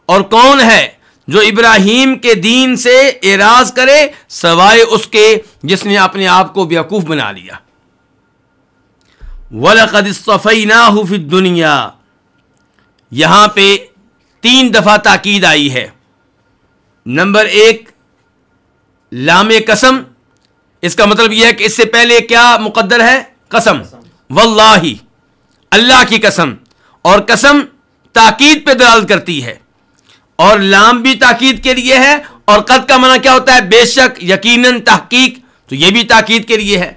Speaker 3: اور کون ہے جو ابراہیم کے دین سے اعراض کرے سوائے اس کے جس نے اپنے آپ کو بیوقوف بنا لیا۔ وَلَقَدِ اصْطَفَيْنَاهُ فِي الدُّنْيَا، یہاں پہ 3 دفعہ تاکید آئی ہے۔ نمبر 1 لام قسم، اس کا مطلب یہ ہے کہ اس سے پہلے کیا مقدر ہے؟ قسم، واللہ، اللہ کی قسم، اور قسم تاکید پہ دلالت کرتی ہے، اور لام بھی تاکید کے لیے ہے، اور قد کا معنی کیا ہوتا ہے؟ بے شک، یقیناً، تحقیق، تو یہ بھی تاکید کے لیے ہے۔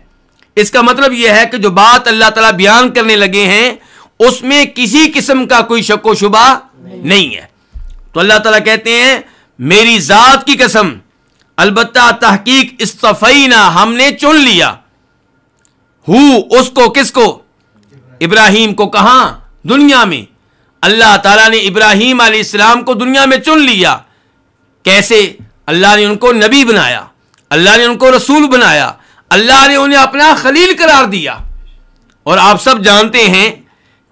Speaker 3: اس کا مطلب یہ ہے کہ جو بات اللہ تعالیٰ بیان کرنے لگے ہیں اس میں کسی قسم کا کوئی شک و شبہ نہیں ہے۔ تو اللہ تعالیٰ کہتے ہیں میری ذات کی قسم، البتہ تحقیق اصطفینا، ہم نے چن لیا، اس کو، کس کو؟ ابراہیم کو۔ کہاں؟ دنیا میں۔ اللہ تعالیٰ نے ابراہیم علیہ السلام کو دنیا میں چن لیا۔ کیسے؟ اللہ نے ان کو نبی بنایا، اللہ نے ان کو رسول بنایا، اللہ نے انہیں اپنا خلیل قرار دیا۔ اور آپ سب جانتے ہیں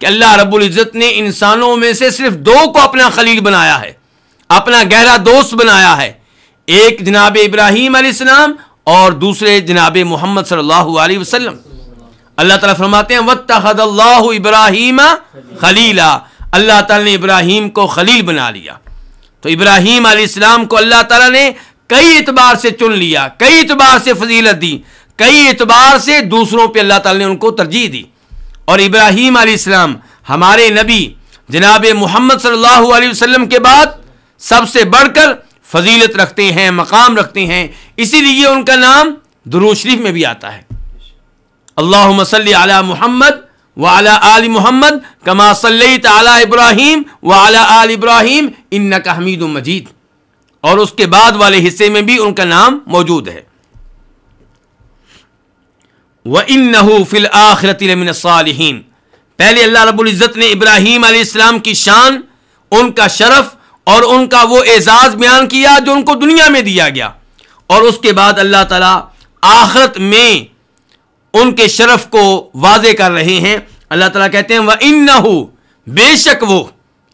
Speaker 3: کہ اللہ رب العزت نے انسانوں میں سے صرف 2 کو اپنا خلیل بنایا ہے، اپنا گہرا دوست بنایا ہے، ایک جناب ابراہیم علیہ السلام اور دوسرے جناب محمد صلی اللہ علیہ وسلم۔ اللہ تعالیٰ فرماتے ہیں وَاتَّخَذَ اللَّهُ إِبْرَاهِيمَ خَلِيلًا، اللہ تعالیٰ نے ابراہیم کو خلیل بنا لیا۔ تو ابراہیم علیہ السلام کو اللہ تعالیٰ نے کئی اعتبار سے چن لیا، کئی اعتبار سے فضیلت دی، کئی اعتبار سے دوسروں پہ اللہ تعالیٰ نے ان کو ترجیح دی. اور ابراہیم علیہ السلام ہمارے نبی جناب محمد صلی اللہ علیہ وسلم کے بعد سب سے بڑھ کر فضیلت رکھتے ہیں، مقام رکھتے ہیں. اسی لیے ان کا نام درود شریف میں بھی آتا ہے. اللہم صلی علی محمد وعلی آل محمد کما صلیت علی ابراہیم وعلی آل ابراہیم انک حمید مجید. اور اس کے بعد والے حصے میں بھی ان کا نام موجود ہے. وَإِنَّهُ فِي الْآخِرَةِ لَمِنَ الصَّالِحِينَ. پہلے اللہ رب العزت نے ابراہیم علیہ السلام کی شان، ان کا شرف اور ان کا وہ اعزاز بیان کیا جو ان کو دنیا میں دیا گیا، اور اس کے بعد اللہ تعالیٰ آخرت میں ان کے شرف کو واضح کر رہے ہیں. اللہ تعالیٰ کہتے ہیں وَإِنَّهُ، بے شک وہ،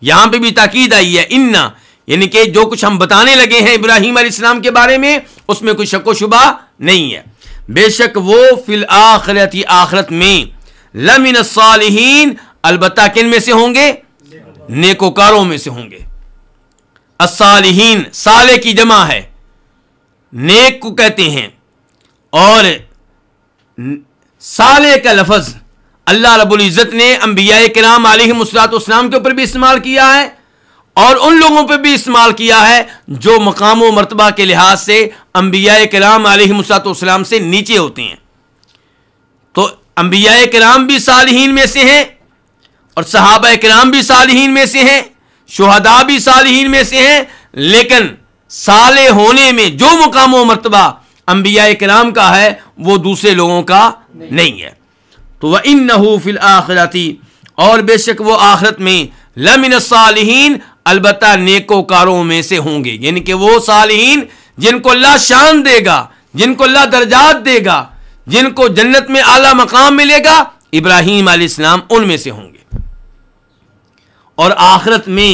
Speaker 3: یہاں پہ بھی تاکید آئی ہے اِنَّا، یعنی کہ جو کچھ ہم بتانے لگے ہیں ابراہیم علیہ السلام کے بارے میں اس میں کوئی شک و شبہ نہیں ہے. بے شک وہ فی الآخرت، آخرت میں، لمن الصالحین، البتہ کن میں سے ہوں گے؟ نیکوکاروں میں سے ہوں گے. الصالحین صالح کی جمع ہے، نیک کو کہتے ہیں. اور صالح کا لفظ اللہ رب العزت نے انبیاء کرام علیہم الصلوۃ والسلام کے اوپر بھی استعمال کیا ہے اور ان لوگوں پہ بھی استعمال کیا ہے جو مقام و مرتبہ کے لحاظ سے انبیاء کرام علیہم الصلوۃ والسلام سے نیچے ہوتے ہیں. تو انبیاء کرام بھی صالحین میں سے ہیں اور صحابہ کرام بھی صالحین میں سے ہیں، شہداء بھی صالحین میں سے ہیں، لیکن صالح ہونے میں جو مقام و مرتبہ انبیاء کرام کا ہے وہ دوسرے لوگوں کا نہیں ہے. تو وَإِنَّهُ فِي الْآخِرَةِ، اور بے شک وہ آخرت میں، لَمِنَ الصَّالِحِينَ، البتہ نیکوکاروں میں سے ہوں گے. یعنی کہ وہ صالحین جن کو اللہ شان دے گا، جن کو اللہ درجات دے گا، جن کو جنت میں اعلیٰ مقام ملے گا، ابراہیم علیہ السلام ان میں سے ہوں گے. اور آخرت میں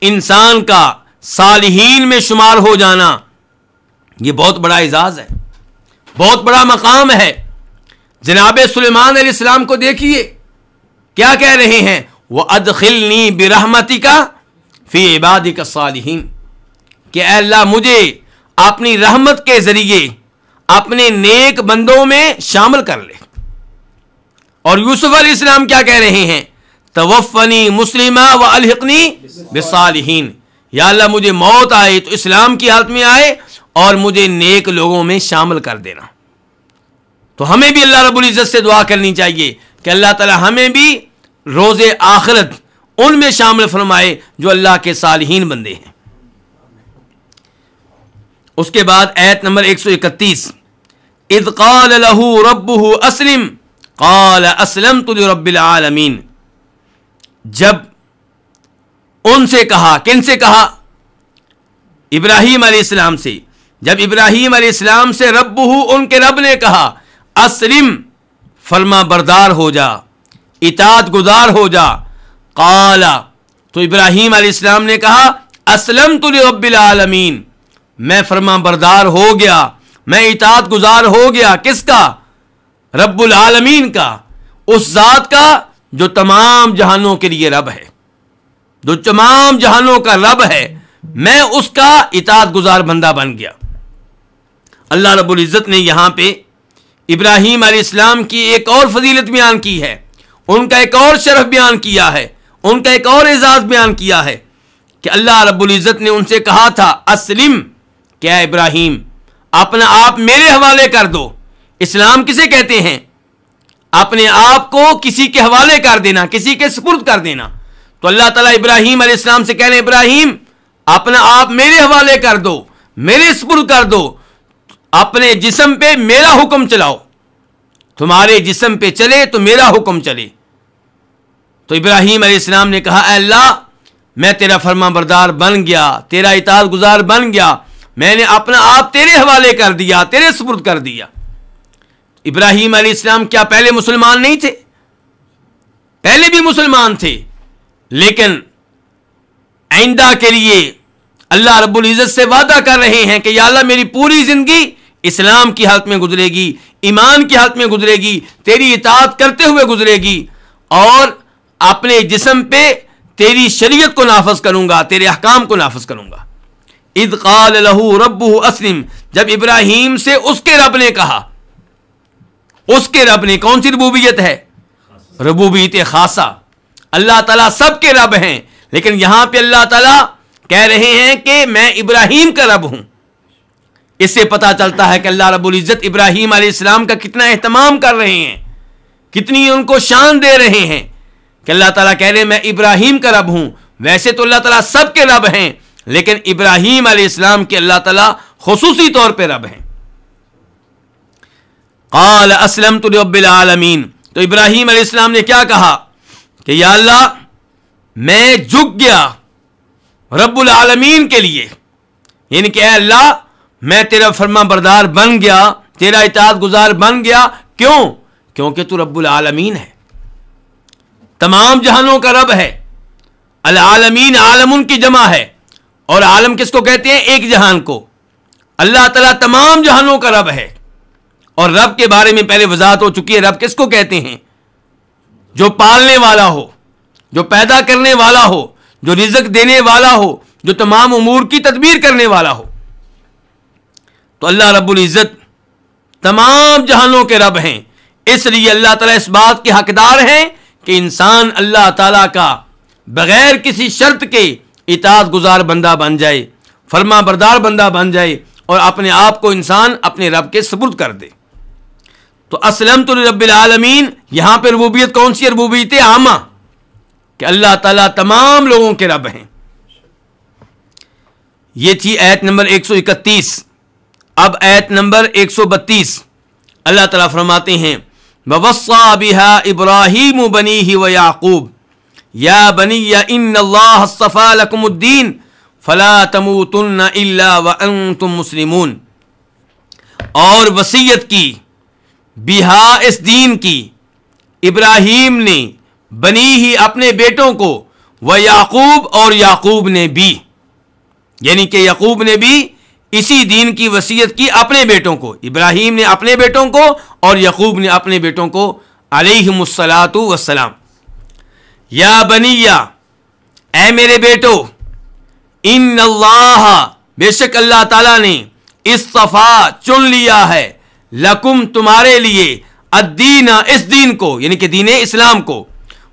Speaker 3: انسان کا صالحین میں شمار ہو جانا یہ بہت بڑا اعزاز ہے، بہت بڑا مقام ہے. جناب سلیمان علیہ السلام کو دیکھیے کیا کہہ رہے ہیں، وَأَدْخِلْنِي بِرَحْمَتِكَ فِي عِبَادِكَ الصَّالِحِينَ، کہ اے اللہ مجھے اپنی رحمت کے ذریعے اپنے نیک بندوں میں شامل کر لے. اور یوسف علیہ السلام کیا کہہ رہے ہیں، توفنی مسلمہ والحقنی بالصالحین، یا اللہ مجھے موت آئے تو اسلام کی حالت میں آئے اور مجھے نیک لوگوں میں شامل کر دینا. تو ہمیں بھی اللہ رب العزت سے دعا کرنی چاہیے کہ اللہ تعالی ہمیں بھی روز آخرت ان میں شامل فرمائے جو اللہ کے صالحین بندے ہیں. اس کے بعد آیت نمبر 131، اذ قال له ربه اسلم قال اسلمت لرب العالمین. جب ان سے کہا، کن سے کہا؟ ابراہیم علیہ السلام سے. جب ابراہیم علیہ السلام سے ربہ، ان کے رب نے کہا اسلم، فرما بردار ہو جا، اطاعت گزار ہو جا. قال، تو ابراہیم علیہ السلام نے کہا اسلمت لرب العالمین، میں فرما بردار ہو گیا، میں اطاعت گزار ہو گیا. کس کا؟ رب العالمین کا، اس ذات کا جو تمام جہانوں کے لیے رب ہے، جو تمام جہانوں کا رب ہے. میں اس کا اطاعت گزار بندہ بن گیا. اللہ رب العزت نے یہاں پہ ابراہیم علیہ السلام کی ایک اور فضیلت بیان کی ہے، ان کا ایک اور شرف بیان کیا ہے، ان کا ایک اور اعزاز بیان کیا ہے کہ اللہ رب العزت نے ان سے کہا تھا اسلم، کیا ابراہیم اپنا آپ میرے حوالے کر دو. اسلام کسے کہتے ہیں؟ اپنے آپ کو کسی کے حوالے کر دینا، کسی کے سپرد کر دینا. تو اللہ تعالیٰ ابراہیم علیہ السلام سے کہہ رہے ہیں ابراہیم اپنا آپ میرے حوالے کر دو، میرے سپرد کر دو، اپنے جسم پہ میرا حکم چلاؤ، تمہارے جسم پہ چلے تو میرا حکم چلے. تو ابراہیم علیہ السلام نے کہا اے اللہ میں تیرا فرما بردار بن گیا، تیرا اطاعت گزار بن گیا، میں نے اپنا آپ تیرے حوالے کر دیا، تیرے سپرد کر دیا. ابراہیم علیہ السلام کیا پہلے مسلمان نہیں تھے؟ پہلے بھی مسلمان تھے، لیکن آئندہ کے لیے اللہ رب العزت سے وعدہ کر رہے ہیں کہ یا اللہ میری پوری زندگی اسلام کی حالت میں گزرے گی، ایمان کی حالت میں گزرے گی، تیری اطاعت کرتے ہوئے گزرے گی، اور اپنے جسم پہ تیری شریعت کو نافذ کروں گا، تیرے احکام کو نافذ کروں گا۔ اذ قال له ربه اسلم، جب ابراہیم سے اس کے رب نے کہا، اس کے رب نے، کون سی ربوبیت ہے؟ ربوبیت خاصہ۔ اللہ تعالیٰ سب کے رب ہیں، لیکن یہاں پہ اللہ تعالیٰ کہہ رہے ہیں کہ میں ابراہیم کا رب ہوں۔ اس سے پتہ چلتا ہے کہ اللہ رب العزت ابراہیم علیہ السلام کا کتنا اہتمام کر رہے ہیں، کتنی ان کو شان دے رہے ہیں کہ اللہ تعالیٰ کہہ رہے ہیں میں ابراہیم کا رب ہوں۔ ویسے تو اللہ تعالیٰ سب کے رب ہیں، لیکن ابراہیم علیہ السلام کے اللہ تعالیٰ خصوصی طور پہ رب ہیں۔ قال اسلمت لرب العالمین، تو ابراہیم علیہ السلام نے کیا کہا کہ یا اللہ میں جھک گیا رب العالمین کے لیے، یعنی کہ اے اللہ میں تیرا فرما بردار بن گیا، تیرا اطاعت گزار بن گیا۔ کیوں؟ کیونکہ تو رب العالمین ہے، تمام جہانوں کا رب ہے۔ العالمین عالم کی جمع ہے، اور عالم کس کو کہتے ہیں؟ ایک جہان کو۔ اللہ تعالیٰ تمام جہانوں کا رب ہے، اور رب کے بارے میں پہلے وضاحت ہو چکی ہے۔ رب کس کو کہتے ہیں؟ جو پالنے والا ہو، جو پیدا کرنے والا ہو، جو رزق دینے والا ہو، جو تمام امور کی تدبیر کرنے والا ہو۔ تو اللہ رب العزت تمام جہانوں کے رب ہیں، اس لیے اللہ تعالیٰ اس بات کے حقدار ہیں کہ انسان اللہ تعالیٰ کا بغیر کسی شرط کے اطاعت گزار بندہ بن جائے، فرما بردار بندہ بن جائے، اور اپنے آپ کو انسان اپنے رب کے سپرد کر دے۔ تو اسلمت لرب العالمین، یہاں پہ ربوبیت کون سی؟ ربوبیت عامہ، کہ اللہ تعالیٰ تمام لوگوں کے رب ہیں۔ یہ تھی آیت نمبر 131۔ اب آیت نمبر 132، اللہ تعالیٰ فرماتے ہیں وَوَصَّى بِهَا إِبْرَاهِيمُ بَنِيهِ وَيَعْقُوبُ يَا بَنِيَّ إِنَّ اللَّهَ اصْطَفَىٰ لَكُمُ الدِّينَ فَلَا تَمُوتُنَّ إِلَّا وَأَنتُم مُّسْلِمُونَ، اور وصیت کی بہا اس دین کی، ابراہیم نے، بنی ہی اپنے بیٹوں کو، وَيَعْقُوب اور یعقوب نے بھی، یعنی کہ یعقوب نے بھی اسی دین کی وصیت کی اپنے بیٹوں کو۔ ابراہیم نے اپنے بیٹوں کو اور یعقوب نے اپنے بیٹوں کو علیہم الصلاۃ والسلام۔ یا بنیہ، اے میرے بیٹو، ان اللہ، بے شک اللہ تعالیٰ نے، اصطفیٰ چن لیا ہے، لکم تمہارے لیے، الدین اس دین کو، یعنی کہ دین اسلام کو،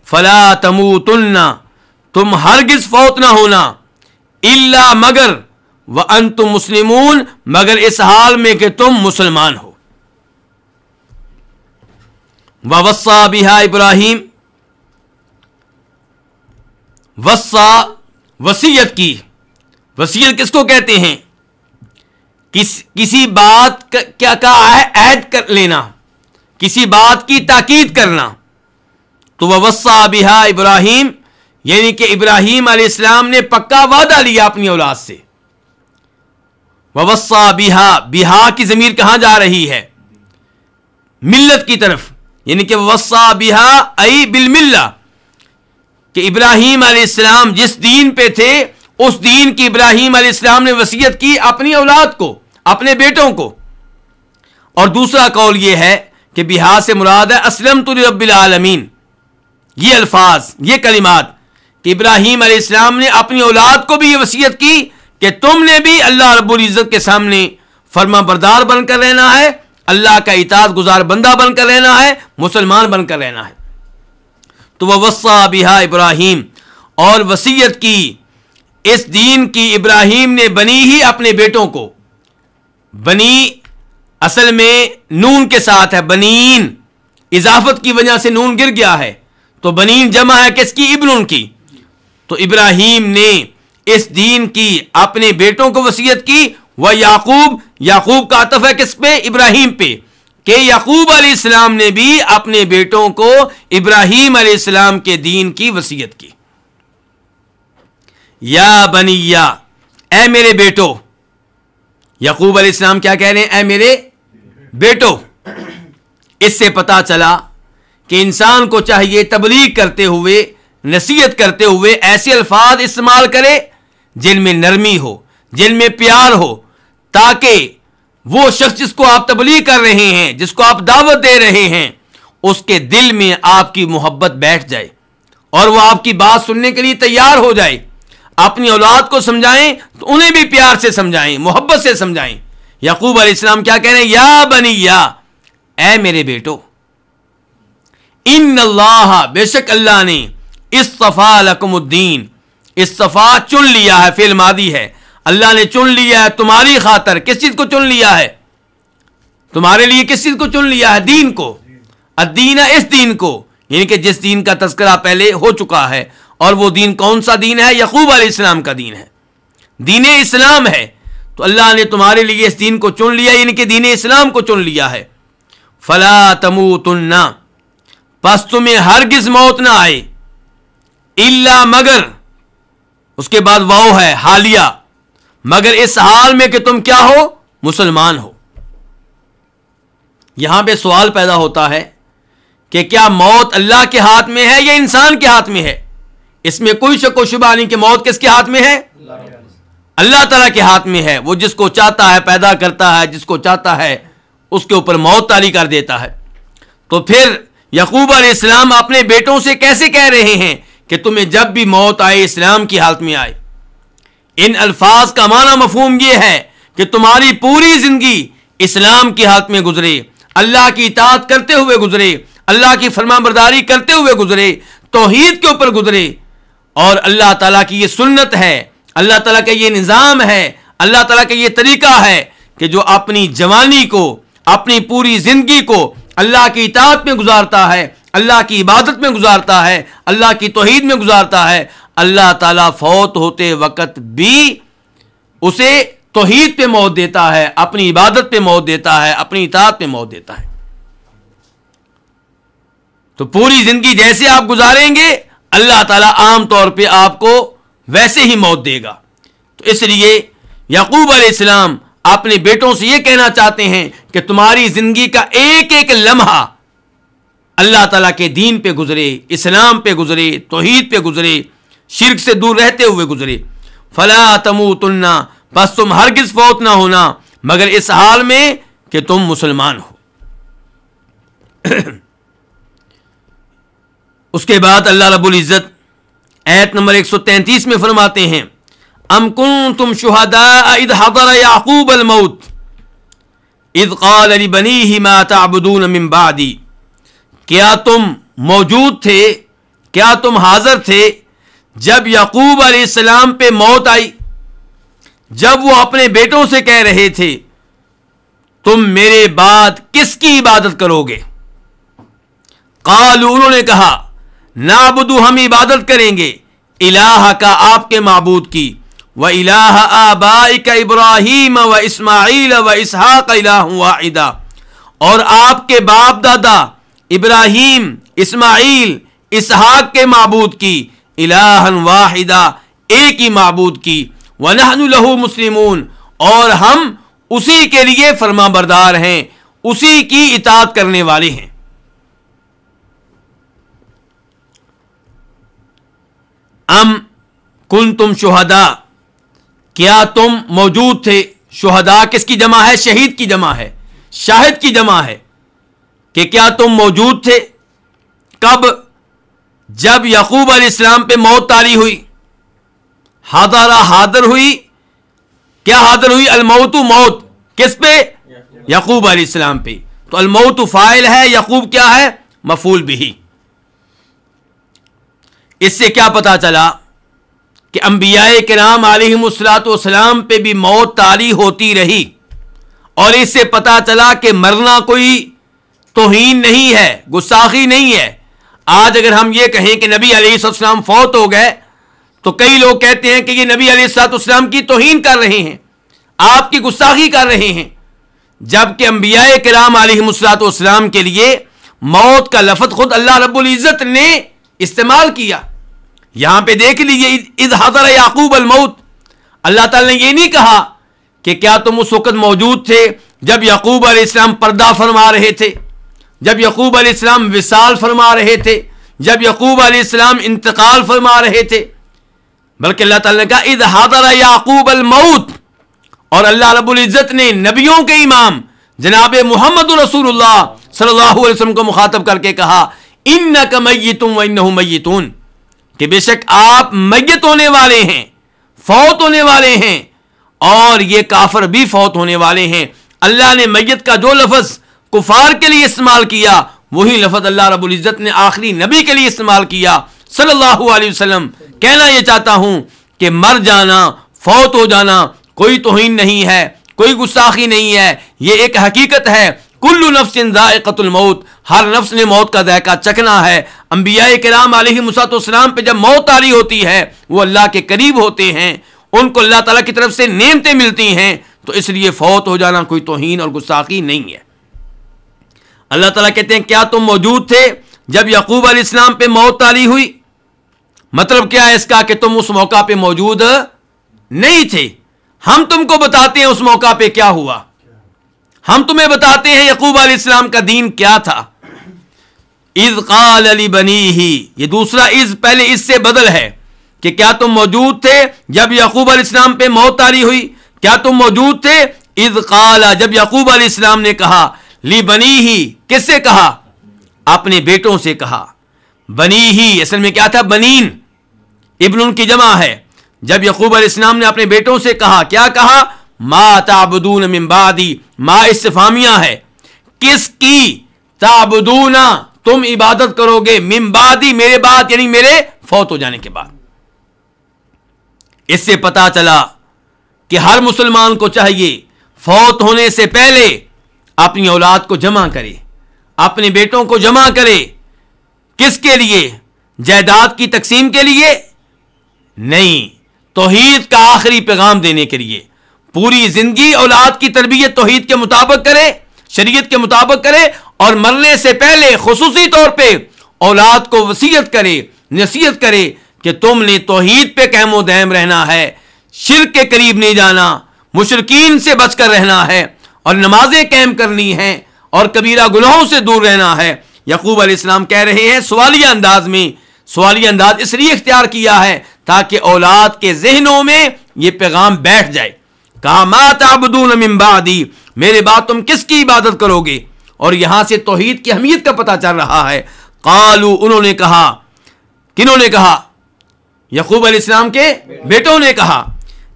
Speaker 3: فلا تموتن تم ہرگز فوت نہ ہونا، الا مگر، وانتم مسلمون مگر اس حال میں کہ تم مسلمان ہو۔ ووصى بها ابراہیم، وصا وصیت کی، وصیت کس کو کہتے ہیں؟ کسی بات کا عہد کر لینا، کسی بات کی تاکید کرنا۔ تو ووصى بها ابراہیم، یعنی کہ ابراہیم علیہ السلام نے پکا وعدہ لیا اپنی اولاد سے۔ ووصى بها، بها کی ضمیر کہاں جا رہی ہے؟ ملت کی طرف، یعنی کہ ووصى بها ای بالملہ، کہ ابراہیم علیہ السلام جس دین پہ تھے اس دین کی ابراہیم علیہ السلام نے وصیت کی اپنی اولاد کو، اپنے بیٹوں کو۔ اور دوسرا قول یہ ہے کہ بہا سے مراد ہے اسلمت لرب العالمین۔ یہ الفاظ، یہ کلمات کہ ابراہیم علیہ السلام نے اپنی اولاد کو بھی یہ وصیت کی کہ تم نے بھی اللہ رب العزت کے سامنے فرما بردار بن کر رہنا ہے، اللہ کا اطاعت گزار بندہ بن کر رہنا ہے، مسلمان بن کر رہنا ہے۔ تو ووصى بها ابراہیم، اور وصیت کی اس دین کی ابراہیم نے بنی ہی اپنے بیٹوں کو۔ بنی اصل میں نون کے ساتھ ہے، بنین، اضافت کی وجہ سے نون گر گیا ہے، تو بنین جمع ہے کس کی؟ ابن کی۔ تو ابراہیم نے اس دین کی اپنے بیٹوں کو وصیت کی، وہ یعقوب، یعقوب کا عطف ہے کس پہ؟ ابراہیم پہ، کہ یعقوب علیہ السلام نے بھی اپنے بیٹوں کو ابراہیم علیہ السلام کے دین کی وصیت کی۔ یا بنیہ، اے میرے بیٹو، یعقوب علیہ السلام کیا کہہ رہے ہیں؟ اے میرے بیٹو۔ اس سے پتا چلا کہ انسان کو چاہیے تبلیغ کرتے ہوئے، نصیحت کرتے ہوئے ایسے الفاظ استعمال کرے جن میں نرمی ہو، جن میں پیار ہو، تاکہ وہ شخص جس کو آپ تبلیغ کر رہے ہیں، جس کو آپ دعوت دے رہے ہیں، اس کے دل میں آپ کی محبت بیٹھ جائے اور وہ آپ کی بات سننے کے لیے تیار ہو جائے. اپنی اولاد کو سمجھائیں تو انہیں بھی پیار سے سمجھائیں, محبت سے سمجھائیں. یعقوب علیہ السلام کیا کہہ رہے ہیں؟ یا بنیا, اے میرے بیٹو, ان اللہ, بے شک اللہ نے, اصطفیٰ لکم الدین, اصطفیٰ چن لیا ہے, فعل ماضی ہے, اللہ نے چن لیا ہے تمہاری خاطر. کس چیز کو چن لیا ہے؟ تمہارے لیے کس چیز کو چن لیا ہے؟ دین کو. الدین, اس دین کو, یعنی کہ جس دین کا تذکرہ پہلے ہو چکا ہے. اور وہ دین کون سا دین ہے؟ یعقوب علیہ السلام کا دین ہے, دین اسلام ہے. تو اللہ نے تمہارے لیے اس دین کو چن لیا, یعنی کہ دین اسلام کو چن لیا ہے. فلا تموتن, پس تمہیں ہرگز موت نہ آئے, الا, مگر, اس کے بعد واو ہے حالیہ, مگر اس حال میں کہ تم کیا ہو؟ مسلمان ہو. یہاں پہ سوال پیدا ہوتا ہے کہ کیا موت اللہ کے ہاتھ میں ہے یا انسان کے ہاتھ میں ہے؟ اس میں کوئی شک و شبہ نہیں کہ موت کس کے ہاتھ میں ہے؟ اللہ تعالیٰ کے ہاتھ میں ہے. وہ جس کو چاہتا ہے پیدا کرتا ہے, جس کو چاہتا ہے اس کے اوپر موت طاری کر دیتا ہے. تو پھر یعقوب علیہ السلام اپنے بیٹوں سے کیسے کہہ رہے ہیں کہ تمہیں جب بھی موت آئے اسلام کی حالت میں آئے؟ ان الفاظ کا معنی مفہوم یہ ہے کہ تمہاری پوری زندگی اسلام کی حالت میں گزرے, اللہ کی اطاعت کرتے ہوئے گزرے, اللہ کی فرما برداری کرتے ہوئے گزرے, توحید کے اوپر گزرے. اور اللہ تعالیٰ کی یہ سنت ہے, اللہ تعالیٰ کا یہ نظام ہے, اللہ تعالیٰ کا یہ طریقہ ہے کہ جو اپنی جوانی کو, اپنی پوری زندگی کو اللہ کی اطاعت میں گزارتا ہے, اللہ کی عبادت میں گزارتا ہے, اللہ کی توحید میں گزارتا ہے, اللہ تعالیٰ فوت ہوتے وقت بھی اسے توحید پہ موت دیتا ہے, اپنی عبادت پہ موت دیتا ہے, اپنی اطاعت پہ موت دیتا ہے. تو پوری زندگی جیسے آپ گزاریں گے اللہ تعالیٰ عام طور پہ آپ کو ویسے ہی موت دے گا. تو اس لیے یعقوب علیہ السلام اپنے بیٹوں سے یہ کہنا چاہتے ہیں کہ تمہاری زندگی کا ایک ایک لمحہ اللہ تعالیٰ کے دین پہ گزرے, اسلام پہ گزرے, توحید پہ گزرے, شرک سے دور رہتے ہوئے گزرے. فلا تموتن, بس تم ہرگز فوت نہ ہونا مگر اس حال میں کہ تم مسلمان ہو. اس کے بعد اللہ رب العزت آیت نمبر 133 میں فرماتے ہیں ام کنتم شہداء اذ حضر یعقوب الموت اذ قال لبنیہ ما تعبدون من بعدی. کیا تم موجود تھے, کیا تم حاضر تھے جب یعقوب علیہ السلام پہ موت آئی, جب وہ اپنے بیٹوں سے کہہ رہے تھے تم میرے بعد کس کی عبادت کرو گے؟ قالوا, انہوں نے کہا, نعبدو, ہم عبادت کریں گے, الہ کا, آپ کے معبود کی, و الہ آبائک ابراہیم و اسماعیل و اسحاق الہ واحدہ, اور آپ کے باپ دادا ابراہیم, اسماعیل, اسحاق کے معبود کی, الہا واحدہ, ایک ہی معبود کی, ونحن لہ مسلمون, اور ہم اسی کے لیے فرما بردار ہیں, اسی کی اطاعت کرنے والے ہیں. ام کنتم شہداء, کیا تم موجود تھے؟ شہداء کس کی جمع ہے؟ شہید کی جمع ہے, شاہد کی جمع ہے. کہ کیا تم موجود تھے کب؟ جب یعقوب علیہ السلام پہ موت طاری ہوئی. حاضر ہوئی, کیا حاضر ہوئی؟ الموت, موت کس پہ؟ یعقوب علیہ السلام پہ. تو الموت فاعل ہے, یعقوب کیا ہے؟ مفعول بہ. اس سے کیا پتا چلا کہ انبیاء کرام علیہم الصلوۃ والسلام پہ بھی موت طاری ہوتی رہی. اور اس سے پتا چلا کہ مرنا کوئی توہین نہیں ہے, گستاخی نہیں ہے. آج اگر ہم یہ کہیں کہ نبی علیہ السلام فوت ہو گئے تو کئی لوگ کہتے ہیں کہ یہ نبی علیہ السلام کی توہین کر رہے ہیں, آپ کی گستاخی کر رہے ہیں. جبکہ انبیاء کرام علیہم الصلوۃ والسلام کے لیے موت کا لفظ خود اللہ رب العزت نے استعمال کیا. یہاں پہ دیکھ لیجیے, اذ حضر یعقوب الموت, اللہ تعالی نے یہ نہیں کہا کہ کیا تم اس وقت موجود تھے جب یعقوب علیہ السلام پردہ فرما رہے تھے, جب یعقوب علیہ السلام وصال فرما رہے تھے, جب یعقوب علیہ السلام انتقال فرما رہے تھے. بلکہ اللہ تعالی نے کہا اذ حضر یعقوب الموت. اور اللہ رب العزت نے نبیوں کے امام جناب محمد رسول اللہ صلی اللہ علیہ وسلم کو مخاطب کر کے کہا انک میت و انہم میتون, کہ بے شک آپ میت ہونے والے ہیں، فوت ہونے والے ہیں، اور یہ کافر بھی فوت ہونے والے ہیں۔ اللہ نے میت کا جو لفظ کفار کے لیے استعمال کیا وہی لفظ اللہ رب العزت نے آخری نبی کے لیے استعمال کیا صلی اللہ علیہ وسلم۔ کہنا یہ چاہتا ہوں کہ مر جانا، فوت ہو جانا کوئی توہین نہیں ہے، کوئی گستاخی نہیں ہے، یہ ایک حقیقت ہے۔ کل نفس ذائقۃ الموت، ہر نفس نے موت کا ذائقہ چکھنا ہے۔ انبیاء کرام علیہ السلام پہ جب موت طاری ہوتی ہے وہ اللہ کے قریب ہوتے ہیں، ان کو اللہ تعالیٰ کی طرف سے نعمتیں ملتی ہیں، تو اس لیے فوت ہو جانا کوئی توہین اور گستاخی نہیں ہے۔ اللہ تعالیٰ کہتے ہیں کیا تم موجود تھے جب یعقوب علیہ السلام پہ موت طاری ہوئی؟ مطلب کیا ہے اس کا کہ تم اس موقع پہ موجود نہیں تھے۔ ہم تم کو بتاتے ہیں اس موقع پہ کیا ہوا، ہم تمہیں بتاتے ہیں یعقوب علیہ السلام کا دین کیا تھا۔ اذ قال لبنیہ، یہ دوسرا اذ پہلے اس سے بدل ہے کہ کیا تم موجود تھے جب یعقوب علیہ السلام پہ موت طاری ہوئی؟ کیا تم موجود تھے اذ قال، جب یعقوب علیہ السلام نے کہا، لبنیہ، کس سے کہا؟ اپنے بیٹوں سے کہا۔ بنیہ اصل میں کیا تھا؟ بنین، ابن ان کی جمع ہے۔ جب یعقوب علیہ السلام نے اپنے بیٹوں سے کہا، کیا کہا؟ ما تعبدون من بعدی، ما استفہامیہ ہے، کس کی؟ تعبدون، تم عبادت کرو گے، من بعدی، میرے بعد، یعنی میرے فوت ہو جانے کے بعد۔ اس سے پتا چلا کہ ہر مسلمان کو چاہیے فوت ہونے سے پہلے اپنی اولاد کو جمع کرے، اپنے بیٹوں کو جمع کرے۔ کس کے لیے؟ جائیداد کی تقسیم کے لیے نہیں، توحید کا آخری پیغام دینے کے لیے۔ پوری زندگی اولاد کی تربیت توحید کے مطابق کرے، شریعت کے مطابق کرے، اور مرنے سے پہلے خصوصی طور پہ اولاد کو وصیت کرے، نصیحت کرے کہ تم نے توحید پہ قائم و دائم رہنا ہے، شرک کے قریب نہیں جانا، مشرکین سے بچ کر رہنا ہے، اور نمازیں قائم کرنی ہیں، اور کبیرہ گناہوں سے دور رہنا ہے۔ یعقوب علیہ السلام کہہ رہے ہیں سوالیہ انداز میں، سوالیہ انداز اس لیے اختیار کیا ہے تاکہ اولاد کے ذہنوں میں یہ پیغام بیٹھ جائے۔ کہا ما تعبدون من بعدی، میرے بعد تم کس کی عبادت کرو گے؟ اور یہاں سے توحید کی اہمیت کا پتہ چل رہا ہے۔ قالو، انہوں نے کہا، کنہوں نے کہا؟ یعقوب علیہ السلام کے بیٹوں نے کہا،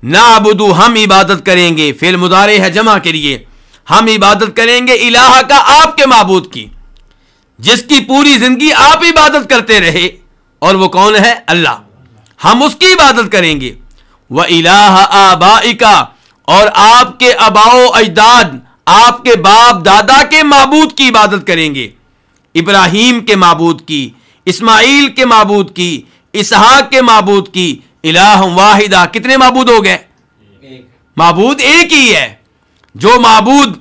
Speaker 3: نعبدو، ہم عبادت کریں گے، فعل مضارع ہے جمع کے لیے، ہم عبادت کریں گے الہ کا، آپ کے معبود کی، جس کی پوری زندگی آپ عبادت کرتے رہے، اور وہ کون ہے؟ اللہ، ہم اس کی عبادت کریں گے۔ وَإِلَٰهَ آبَائِكَ، اور آپ کے آباء و اجداد، آپ کے باپ دادا کے معبود کی عبادت کریں گے، ابراہیم کے معبود کی، اسماعیل کے معبود کی، اسحاق کے معبود کی۔ الہ واحدہ، کتنے معبود ہو گئے؟ معبود ایک ہی ہے۔ جو معبود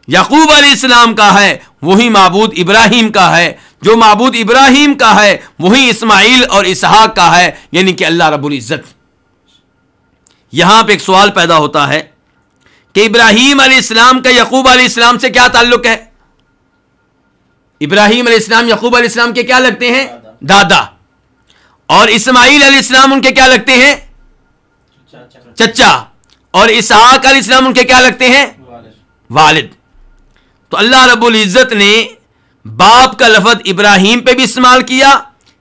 Speaker 3: یعقوب علیہ السلام کا ہے وہی معبود ابراہیم کا ہے، جو معبود ابراہیم کا ہے وہی اسماعیل اور اسحاق کا ہے، یعنی کہ اللہ رب العزت۔ یہاں پہ ایک سوال پیدا ہوتا ہے کہ ابراہیم علیہ السلام کا یعقوب علیہ السلام سے کیا تعلق ہے؟ ابراہیم علیہ السلام یعقوب علیہ السلام کے کیا لگتے ہیں؟ دادا۔ اور اسماعیل علیہ السلام ان کے کیا لگتے ہیں؟ چچا۔ اور اسحاق علیہ السلام ان کے کیا لگتے ہیں؟ والد۔ تو اللہ رب العزت نے باپ کا لفظ ابراہیم پہ بھی استعمال کیا،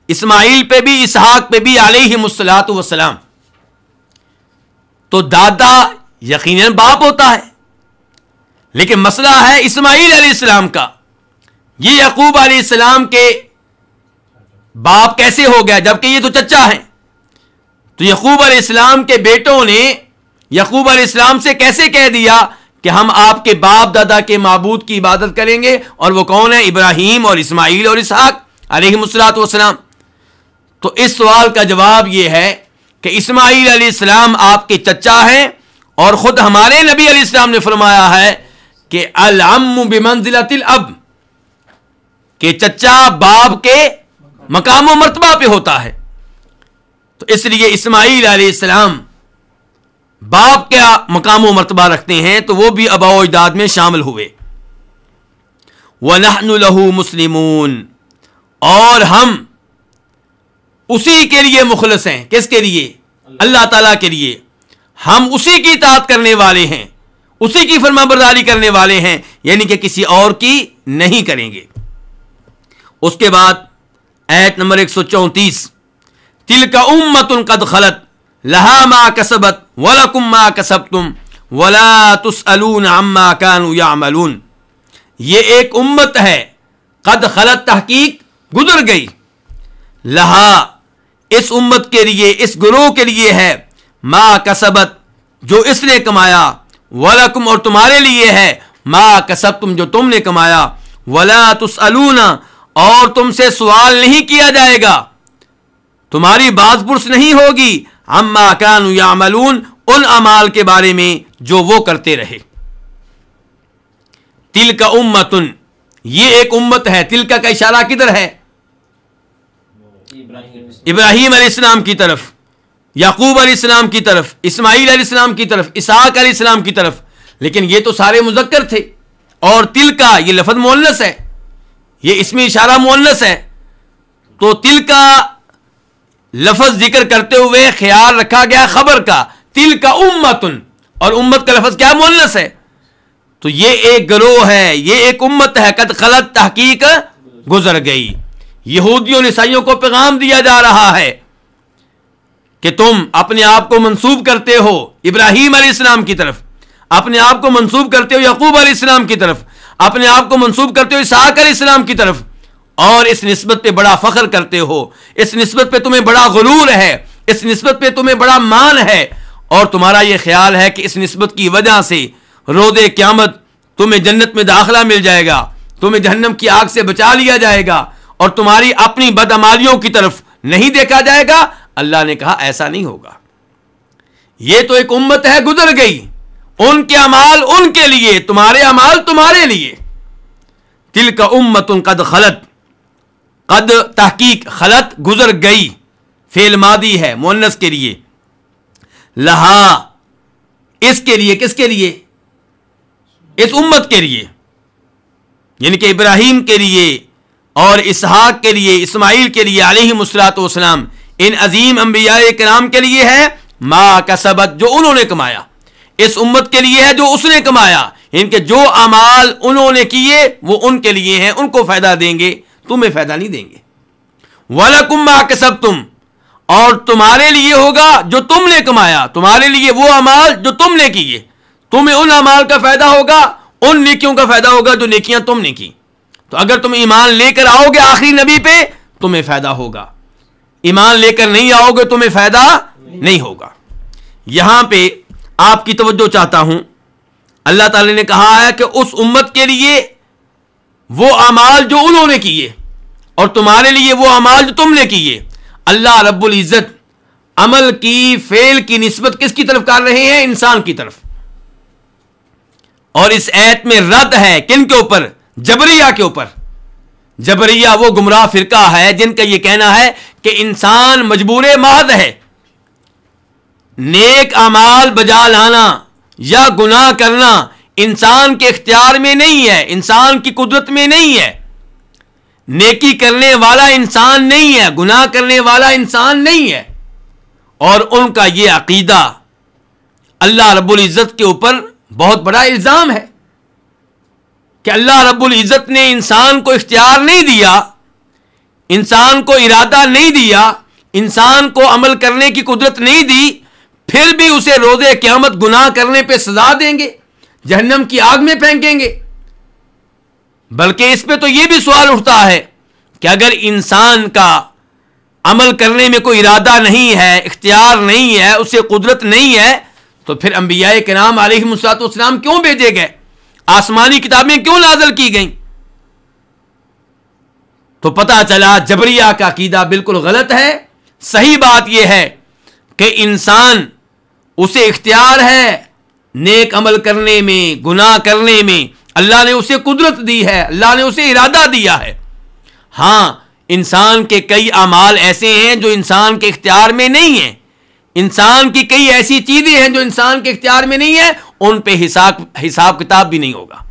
Speaker 3: اسماعیل پہ بھی، اسحاق پہ بھی علیہم الصلاۃ والسلام۔ تو دادا یقیناً باپ ہوتا ہے، لیکن مسئلہ ہے اسماعیل علیہ السلام کا، یہ یعقوب علیہ السلام کے باپ کیسے ہو گیا جبکہ یہ تو چچا ہیں؟ تو یعقوب علیہ السلام کے بیٹوں نے یعقوب علیہ السلام سے کیسے کہہ دیا کہ ہم آپ کے باپ دادا کے معبود کی عبادت کریں گے، اور وہ کون ہے؟ ابراہیم اور اسماعیل اور اسحاق علیہم الصلاۃ والسلام۔ تو اس سوال کا جواب یہ ہے کہ اسماعیل علیہ السلام آپ کے چچا ہیں، اور خود ہمارے نبی علیہ السلام نے فرمایا ہے کہ العم بمنزلۃ الاب، کہ چچا باپ کے مقام و مرتبہ پہ ہوتا ہے۔ تو اس لیے اسماعیل علیہ السلام باپ کا مقام و مرتبہ رکھتے ہیں، تو وہ بھی آباء و اجداد میں شامل ہوئے۔ وَنَحْنُ لَهُ مُسْلِمُونَ، اور ہم اسی کے لیے مخلص ہیں۔ کس کے لیے؟ اللہ تعالیٰ کے لیے۔ ہم اسی کی اطاعت کرنے والے ہیں، اسی کی فرما برداری کرنے والے ہیں، یعنی کہ کسی اور کی نہیں کریں گے۔ اس کے بعد آیت نمبر 134، تلک امۃ قد خلت لہا ما کسبت ولکم ما کسبتم ولا تسألون عما كانوا يعملون. یہ ایک امت ہے، قد خلت تحقیق گزر گئی، لہا اس امت کے لیے، اس گروہ کے لیے ہے، ما کسبت جو اس نے کمایا، ولکم اور تمہارے لیے ہے، ما کسبتم جو تم نے کمایا، ولا تسألون اور تم سے سوال نہیں کیا جائے گا، تمہاری باز پرس نہیں ہوگی، عما كانوا يعملون ان اعمال کے بارے میں جو وہ کرتے رہے. تلک امۃ یہ ایک امت ہے. تلک کا اشارہ کدھر ہے؟ ابراہیم علیہ السلام کی طرف، یعقوب علیہ السلام کی طرف، اسماعیل علیہ السلام کی طرف، اسحاق علیہ السلام کی طرف. لیکن یہ تو سارے مذکر تھے، اور تلک یہ لفظ مؤنث ہے، یہ اسم اشارہ مؤنث ہے. تو تلک لفظ ذکر کرتے ہوئے خیال رکھا گیا خبر کا، تلک امۃ، اور امت کا لفظ کیا مؤنث ہے. تو یہ ایک گروہ ہے، یہ ایک امت ہے، قد خلت تحقیق گزر گئی. یہودیوں اور عیسائیوں کو پیغام دیا جا رہا ہے کہ تم اپنے آپ کو منسوب کرتے ہو ابراہیم علیہ السلام کی طرف، اپنے آپ کو منسوب کرتے ہو یعقوب علیہ السلام کی طرف، اپنے آپ کو منسوب کرتے ہو اسحاق علیہ السلام کی طرف، اور اس نسبت پہ بڑا فخر کرتے ہو، اس نسبت پہ تمہیں بڑا غرور ہے، اس نسبت پہ تمہیں بڑا مان ہے، اور تمہارا یہ خیال ہے کہ اس نسبت کی وجہ سے روز قیامت تمہیں جنت میں داخلہ مل جائے گا، تمہیں جہنم کی آگ سے بچا لیا جائے گا، اور تمہاری اپنی بدعمالیوں کی طرف نہیں دیکھا جائے گا. اللہ نے کہا ایسا نہیں ہوگا. یہ تو ایک امت ہے گزر گئی، ان کے اعمال ان کے لیے، تمہارے اعمال تمہارے لیے. تلک امۃ قد خلت، قد تحقیق، خلت گزر گئی، فعل ماضی ہے مؤنث کے لیے، لہا اس کے لیے، کس کے لیے؟ اس امت کے لیے، یعنی کہ ابراہیم کے لیے اور اسحاق کے لیے، اسماعیل کے لیے علیہم الصلوۃ والسلام، ان عظیم انبیاء کرام کے لیے ہے ما کسبت جو انہوں نے کمایا. اس امت کے لیے ہے جو اس نے کمایا، ان کے جو اعمال انہوں نے کیے وہ ان کے لیے ہیں، ان کو فائدہ دیں گے، تمہیں فائدہ نہیں دیں گے. وَلَكُمْ مَا كَسَبْتُمْ اور تمہارے لیے ہوگا جو تم نے کمایا، تمہارے لیے وہ اعمال جو تم نے کیے، تمہیں ان اعمال کا فائدہ ہوگا، ان نیکیوں کا فائدہ ہوگا جو نیکیاں تم نے کی. تو اگر تم ایمان لے کر آؤ گے آخری نبی پہ تمہیں فائدہ ہوگا، ایمان لے کر نہیں آؤ گے تمہیں فائدہ نہیں ہوگا. یہاں پہ آپ کی توجہ چاہتا ہوں، اللہ تعالی نے کہا ہے کہ اس امت کے لیے وہ اعمال جو انہوں نے کیے اور تمہارے لیے وہ اعمال جو تم نے کیے. اللہ رب العزت عمل کی، فعل کی نسبت کس کی طرف کر رہے ہیں؟ انسان کی طرف. اور اس ایت میں رد ہے کن کے اوپر؟ جبریہ کے اوپر. جبریہ وہ گمراہ فرقہ ہے جن کا یہ کہنا ہے کہ انسان مجبور محض ہے، نیک اعمال بجا لانا یا گناہ کرنا انسان کے اختیار میں نہیں ہے، انسان کی قدرت میں نہیں ہے. نیکی کرنے والا انسان نہیں ہے، گناہ کرنے والا انسان نہیں ہے. اور ان کا یہ عقیدہ اللہ رب العزت کے اوپر بہت بڑا الزام ہے کہ اللہ رب العزت نے انسان کو اختیار نہیں دیا، انسان کو ارادہ نہیں دیا، انسان کو عمل کرنے کی قدرت نہیں دی، پھر بھی اسے روز قیامت گناہ کرنے پہ سزا دیں گے، جہنم کی آگ میں پھینکیں گے. بلکہ اس پہ تو یہ بھی سوال اٹھتا ہے کہ اگر انسان کا عمل کرنے میں کوئی ارادہ نہیں ہے، اختیار نہیں ہے، اسے قدرت نہیں ہے، تو پھر انبیاء کرام علیہم الصلوۃ والسلام کیوں بھیجے گئے؟ آسمانی کتابیں کیوں نازل کی گئیں؟ تو پتہ چلا جبریہ کا عقیدہ بالکل غلط ہے. صحیح بات یہ ہے کہ انسان اسے اختیار ہے نیک عمل کرنے میں، گناہ کرنے میں، اللہ نے اسے قدرت دی ہے، اللہ نے اسے ارادہ دیا ہے. ہاں انسان کے کئی اعمال ایسے ہیں جو انسان کے اختیار میں نہیں ہیں، انسان کی کئی ایسی چیزیں ہیں جو انسان کے اختیار میں نہیں ہیں، ان پہ حساب کتاب بھی نہیں ہوگا.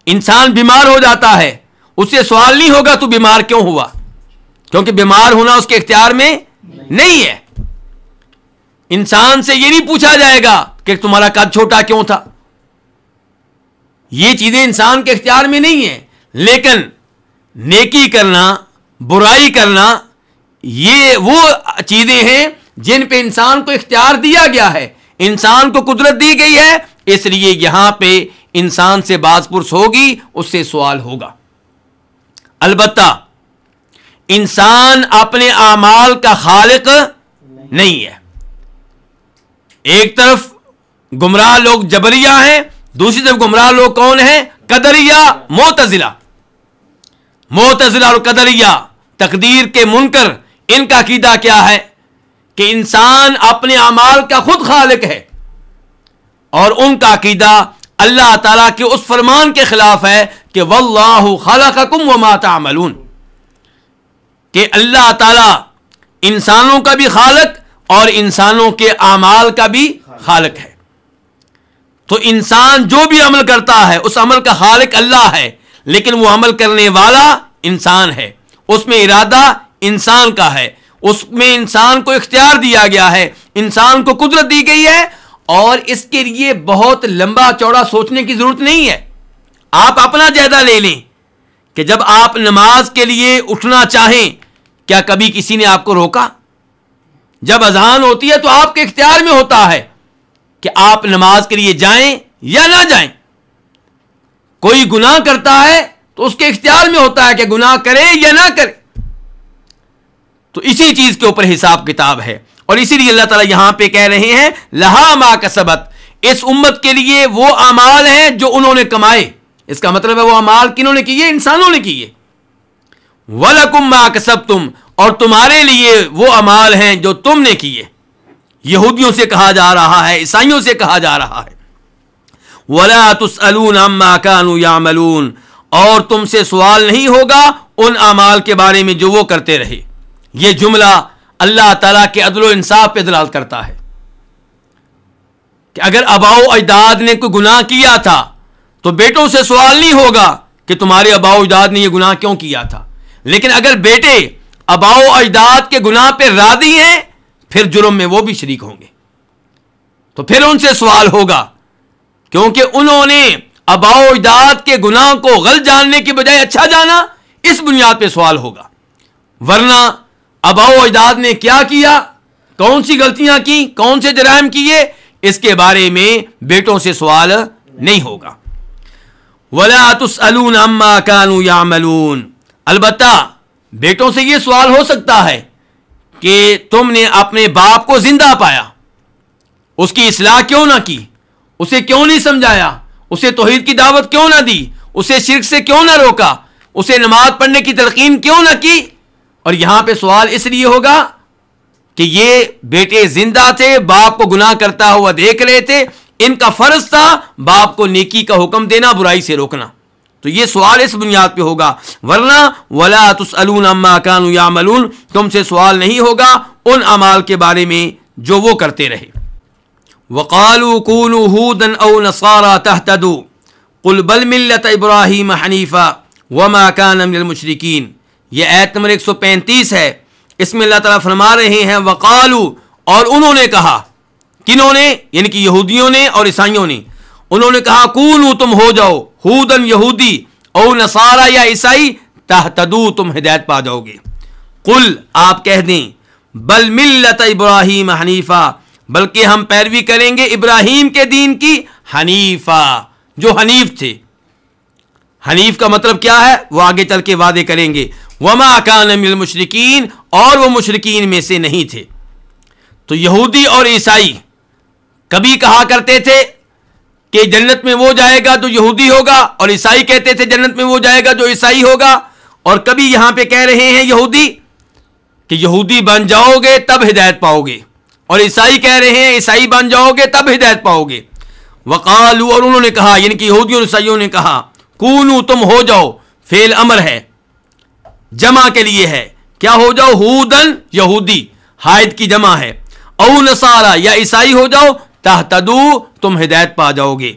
Speaker 3: انسان بیمار ہو جاتا ہے، اس سے سوال نہیں ہوگا تو بیمار کیوں ہوا، کیونکہ بیمار ہونا اس کے اختیار میں نہیں ہے. انسان سے یہ نہیں پوچھا جائے گا کہ تمہارا قد چھوٹا کیوں تھا، یہ چیزیں انسان کے اختیار میں نہیں ہیں. لیکن نیکی کرنا، برائی کرنا، یہ وہ چیزیں ہیں جن پہ انسان کو اختیار دیا گیا ہے، انسان کو قدرت دی گئی ہے، اس لیے یہاں پہ انسان سے باز پرس ہوگی، اس سے سوال ہوگا۔ البتہ انسان اپنے اعمال کا خالق نہیں ہے۔ ایک طرف گمراہ لوگ جبریہ ہیں، دوسری طرف گمراہ لوگ کون ہیں؟ قدریہ، معتزلہ اور قدریہ، تقدیر کے منکر۔ ان کا عقیدہ کیا ہے کہ انسان اپنے اعمال کا خود خالق ہے، اور ان کا عقیدہ اللہ تعالیٰ کے اس فرمان کے خلاف ہے کہ واللہ خلقکم وما تعملون، کہ اللہ تعالیٰ انسانوں کا بھی خالق اور انسانوں کے اعمال کا بھی خالق ہے۔ تو انسان جو بھی عمل کرتا ہے اس عمل کا خالق اللہ ہے، لیکن وہ عمل کرنے والا انسان ہے، اس میں ارادہ انسان کا ہے، اس میں انسان کو اختیار دیا گیا ہے، انسان کو قدرت دی گئی ہے، اور اس کے لیے بہت لمبا چوڑا سوچنے کی ضرورت نہیں ہے۔ آپ اپنا جائزہ لے لیں کہ جب آپ نماز کے لیے اٹھنا چاہیں، کیا کبھی کسی نے آپ کو روکا؟ جب اذان ہوتی ہے تو آپ کے اختیار میں ہوتا ہے کہ آپ نماز کے لیے جائیں یا نہ جائیں۔ کوئی گناہ کرتا ہے تو اس کے اختیار میں ہوتا ہے کہ گناہ کرے یا نہ کرے۔ تو اسی چیز کے اوپر حساب کتاب ہے، اور اسی لیے اللہ تعالیٰ یہاں پہ کہہ رہے ہیں لہا ما کسبت، اس امت کے لیے وہ اعمال ہیں جو انہوں نے کمائے۔ اس کا مطلب ہے وہ اعمال کنہوں نے کیے؟ انسانوں نے کیے۔ وَلَكُمْ مَا كَسَبْتُمْ، اور تمہارے لیے وہ اعمال ہیں جو تم نے کیے۔ یہودیوں سے کہا جا رہا ہے، عیسائیوں سے کہا جا رہا ہے وَلَا تُسْأَلُونَ عَمَّا كَانُوا يَعْمَلُونَ، اور تم سے سوال نہیں ہوگا ان اعمال کے بارے میں جو وہ کرتے رہے۔ یہ جملہ اللہ تعالیٰ کے عدل و انصاف پہ دلالت کرتا ہے کہ اگر آباء و اجداد نے کوئی گناہ کیا تھا تو بیٹوں سے سوال نہیں ہوگا کہ تمہارے آباء و اجداد نے یہ گناہ کیوں کیا تھا، لیکن اگر بیٹے آباء و اجداد کے گناہ پہ راضی ہیں پھر جرم میں وہ بھی شریک ہوں گے، تو پھر ان سے سوال ہوگا، کیونکہ انہوں نے آباء و اجداد کے گناہ کو غلط جاننے کی بجائے اچھا جانا، اس بنیاد پہ سوال ہوگا۔ ورنہ آباء و اجداد نے کیا کیا، کون سی غلطیاں کی، کون سے جرائم کیے، اس کے بارے میں بیٹوں سے سوال نہیں ہوگا۔ وَلَا تُسْأَلُونَ عَمَّا كَانُوا يَعْمَلُونَ، البتہ بیٹوں سے یہ سوال ہو سکتا ہے کہ تم نے اپنے باپ کو زندہ پایا، اس کی اصلاح کیوں نہ کی، اسے کیوں نہیں سمجھایا، اسے توحید کی دعوت کیوں نہ دی، اسے شرک سے کیوں نہ روکا، اسے نماز پڑھنے کی تلقین کیوں نہ کی۔ اور یہاں پہ سوال اس لیے ہوگا کہ یہ بیٹے زندہ تھے، باپ کو گناہ کرتا ہوا دیکھ رہے تھے، ان کا فرض تھا باپ کو نیکی کا حکم دینا، برائی سے روکنا، تو یہ سوال اس بنیاد پہ ہوگا۔ ورنہ وَلَا تُسْأَلُونَ عَمَّا كَانُوا يَعْمَلُونَ، تم سے سوال نہیں ہوگا ان اعمال کے بارے میں جو وہ کرتے رہے۔ وَقَالُوا كُونُوا هُودًا أَوْ نَصَارَىٰ تَهْتَدُوا قُلْ بَلْ مِلَّةَ إِبْرَاهِيمَ حَنِيفًا وَمَا كَانَ مِنَ الْمُشْرِكِينَ، یہ آیت نمبر 135 ہے۔ اس میں اللہ تعالیٰ فرما رہے ہیں وقالو، اور انہوں نے کہا، کنہوں نے؟ یعنی کہ یہودیوں نے اور عیسائیوں نے، انہوں نے کہا کونو، تم ہو جاؤ، ہودن یہودی، او نصارا یا عیسائی، تہتدو، تم ہدایت پا جاؤ گے۔ قل، آپ کہہ دیں، بل ملت ابراہیم حنیفہ، بلکہ ہم پیروی کریں گے ابراہیم کے دین کی، حنیفہ، جو حنیف تھے۔ حنیف کا مطلب کیا ہے وہ آگے چل کے وعدے کریں گے۔ وما کان من المشرکین، اور وہ مشرکین میں سے نہیں تھے۔ تو یہودی اور عیسائی کبھی کہا کرتے تھے کہ جنت میں وہ جائے گا جو یہودی ہوگا، اور عیسائی کہتے تھے جنت میں وہ جائے گا جو عیسائی ہوگا، اور کبھی یہاں پہ کہہ رہے ہیں یہودی کہ یہودی بن جاؤ گے تب ہدایت پاؤ گے، اور عیسائی کہہ رہے ہیں عیسائی بن جاؤ گے تب ہدایت پاؤ گے۔ وقالو، اور انہوں نے کہا، یعنی کہ یہودیوں اور عیسائیوں نے کہا، کونو، تم ہو جاؤ، فعل امر ہے، جمع کے لیے ہے، کیا ہو جاؤ؟ ہودن، یہودی، حائد کی جمع ہے، او نصارا، یا عیسائی ہو جاؤ، تہتدو، تم ہدایت پا جاؤ گے۔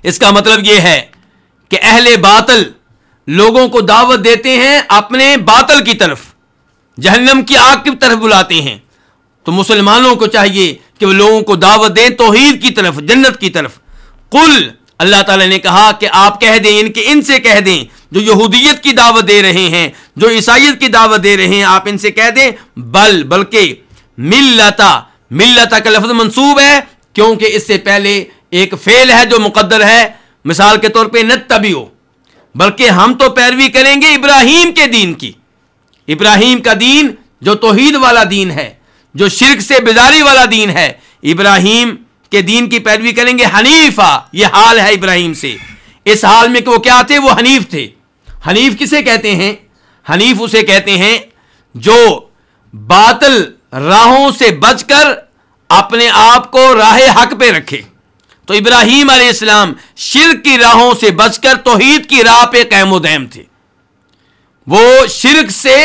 Speaker 3: اس کا مطلب یہ ہے کہ اہل باطل لوگوں کو دعوت دیتے ہیں اپنے باطل کی طرف، جہنم کی آگ کی طرف بلاتے ہیں، تو مسلمانوں کو چاہیے کہ وہ لوگوں کو دعوت دیں توحید کی طرف، جنت کی طرف۔ قل، اللہ تعالیٰ نے کہا کہ آپ کہہ دیں، ان سے کہہ دیں، جو یہودیت کی دعوت دے رہے ہیں، جو عیسائیت کی دعوت دے رہے ہیں، آپ ان سے کہہ دیں بلکہ ملتا کا لفظ منصوب ہے کیونکہ اس سے پہلے ایک فعل ہے جو مقدر ہے، مثال کے طور پہ نتبعو، بلکہ ہم تو پیروی کریں گے ابراہیم کے دین کی، ابراہیم کا دین جو توحید والا دین ہے، جو شرک سے بیزاری والا دین ہے، ابراہیم کے دین کی پیروی کریں گے حنیفہ۔ یہ حال ہے ابراہیم سے، اس حال میں کہ وہ کیا تھے؟ وہ حنیف تھے۔ حنیف کسے کہتے ہیں؟ حنیف اسے کہتے ہیں جو باطل راہوں سے بچ کر اپنے آپ کو راہ حق پہ رکھے۔ تو ابراہیم علیہ السلام شرک کی راہوں سے بچ کر توحید کی راہ پہ قائم و دائم تھے، وہ شرک سے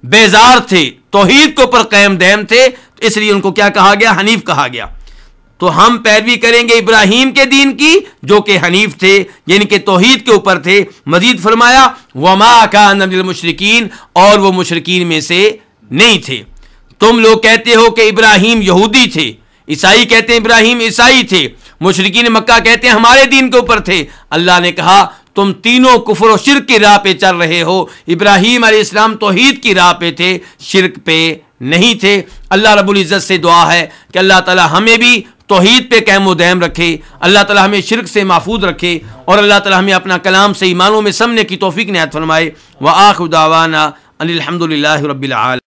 Speaker 3: بیزار تھے، توحید کے اوپر قائم دائم تھے، تو اس لیے ان کو کیا کہا گیا؟ حنیف کہا گیا۔ تو ہم پیروی کریں گے ابراہیم کے دین کی جو کہ حنیف تھے، یعنی کہ توحید کے اوپر تھے۔ مزید فرمایا وما کان من المشرکین، اور وہ مشرکین میں سے نہیں تھے۔ تم لوگ کہتے ہو کہ ابراہیم یہودی تھے، عیسائی کہتے ہیں ابراہیم عیسائی تھے، مشرکین مکہ کہتے ہیں ہمارے دین کے اوپر تھے۔ اللہ نے کہا تم تینوں کفر و شرک کی راہ پہ چل رہے ہو۔ ابراہیم علیہ السلام توحید کی راہ پہ تھے، شرک پہ نہیں تھے۔ اللہ رب العزت سے دعا ہے کہ اللہ تعالی ہمیں بھی توحید پہ قائم و دائم رکھے، اللہ تعالی ہمیں شرک سے محفوظ رکھے، اور اللہ تعالی ہمیں اپنا کلام سے ایمانوں میں سمنے کی توفیق عنایت فرمائے۔ وآخر دعوانا ان الحمد للہ رب العالمین۔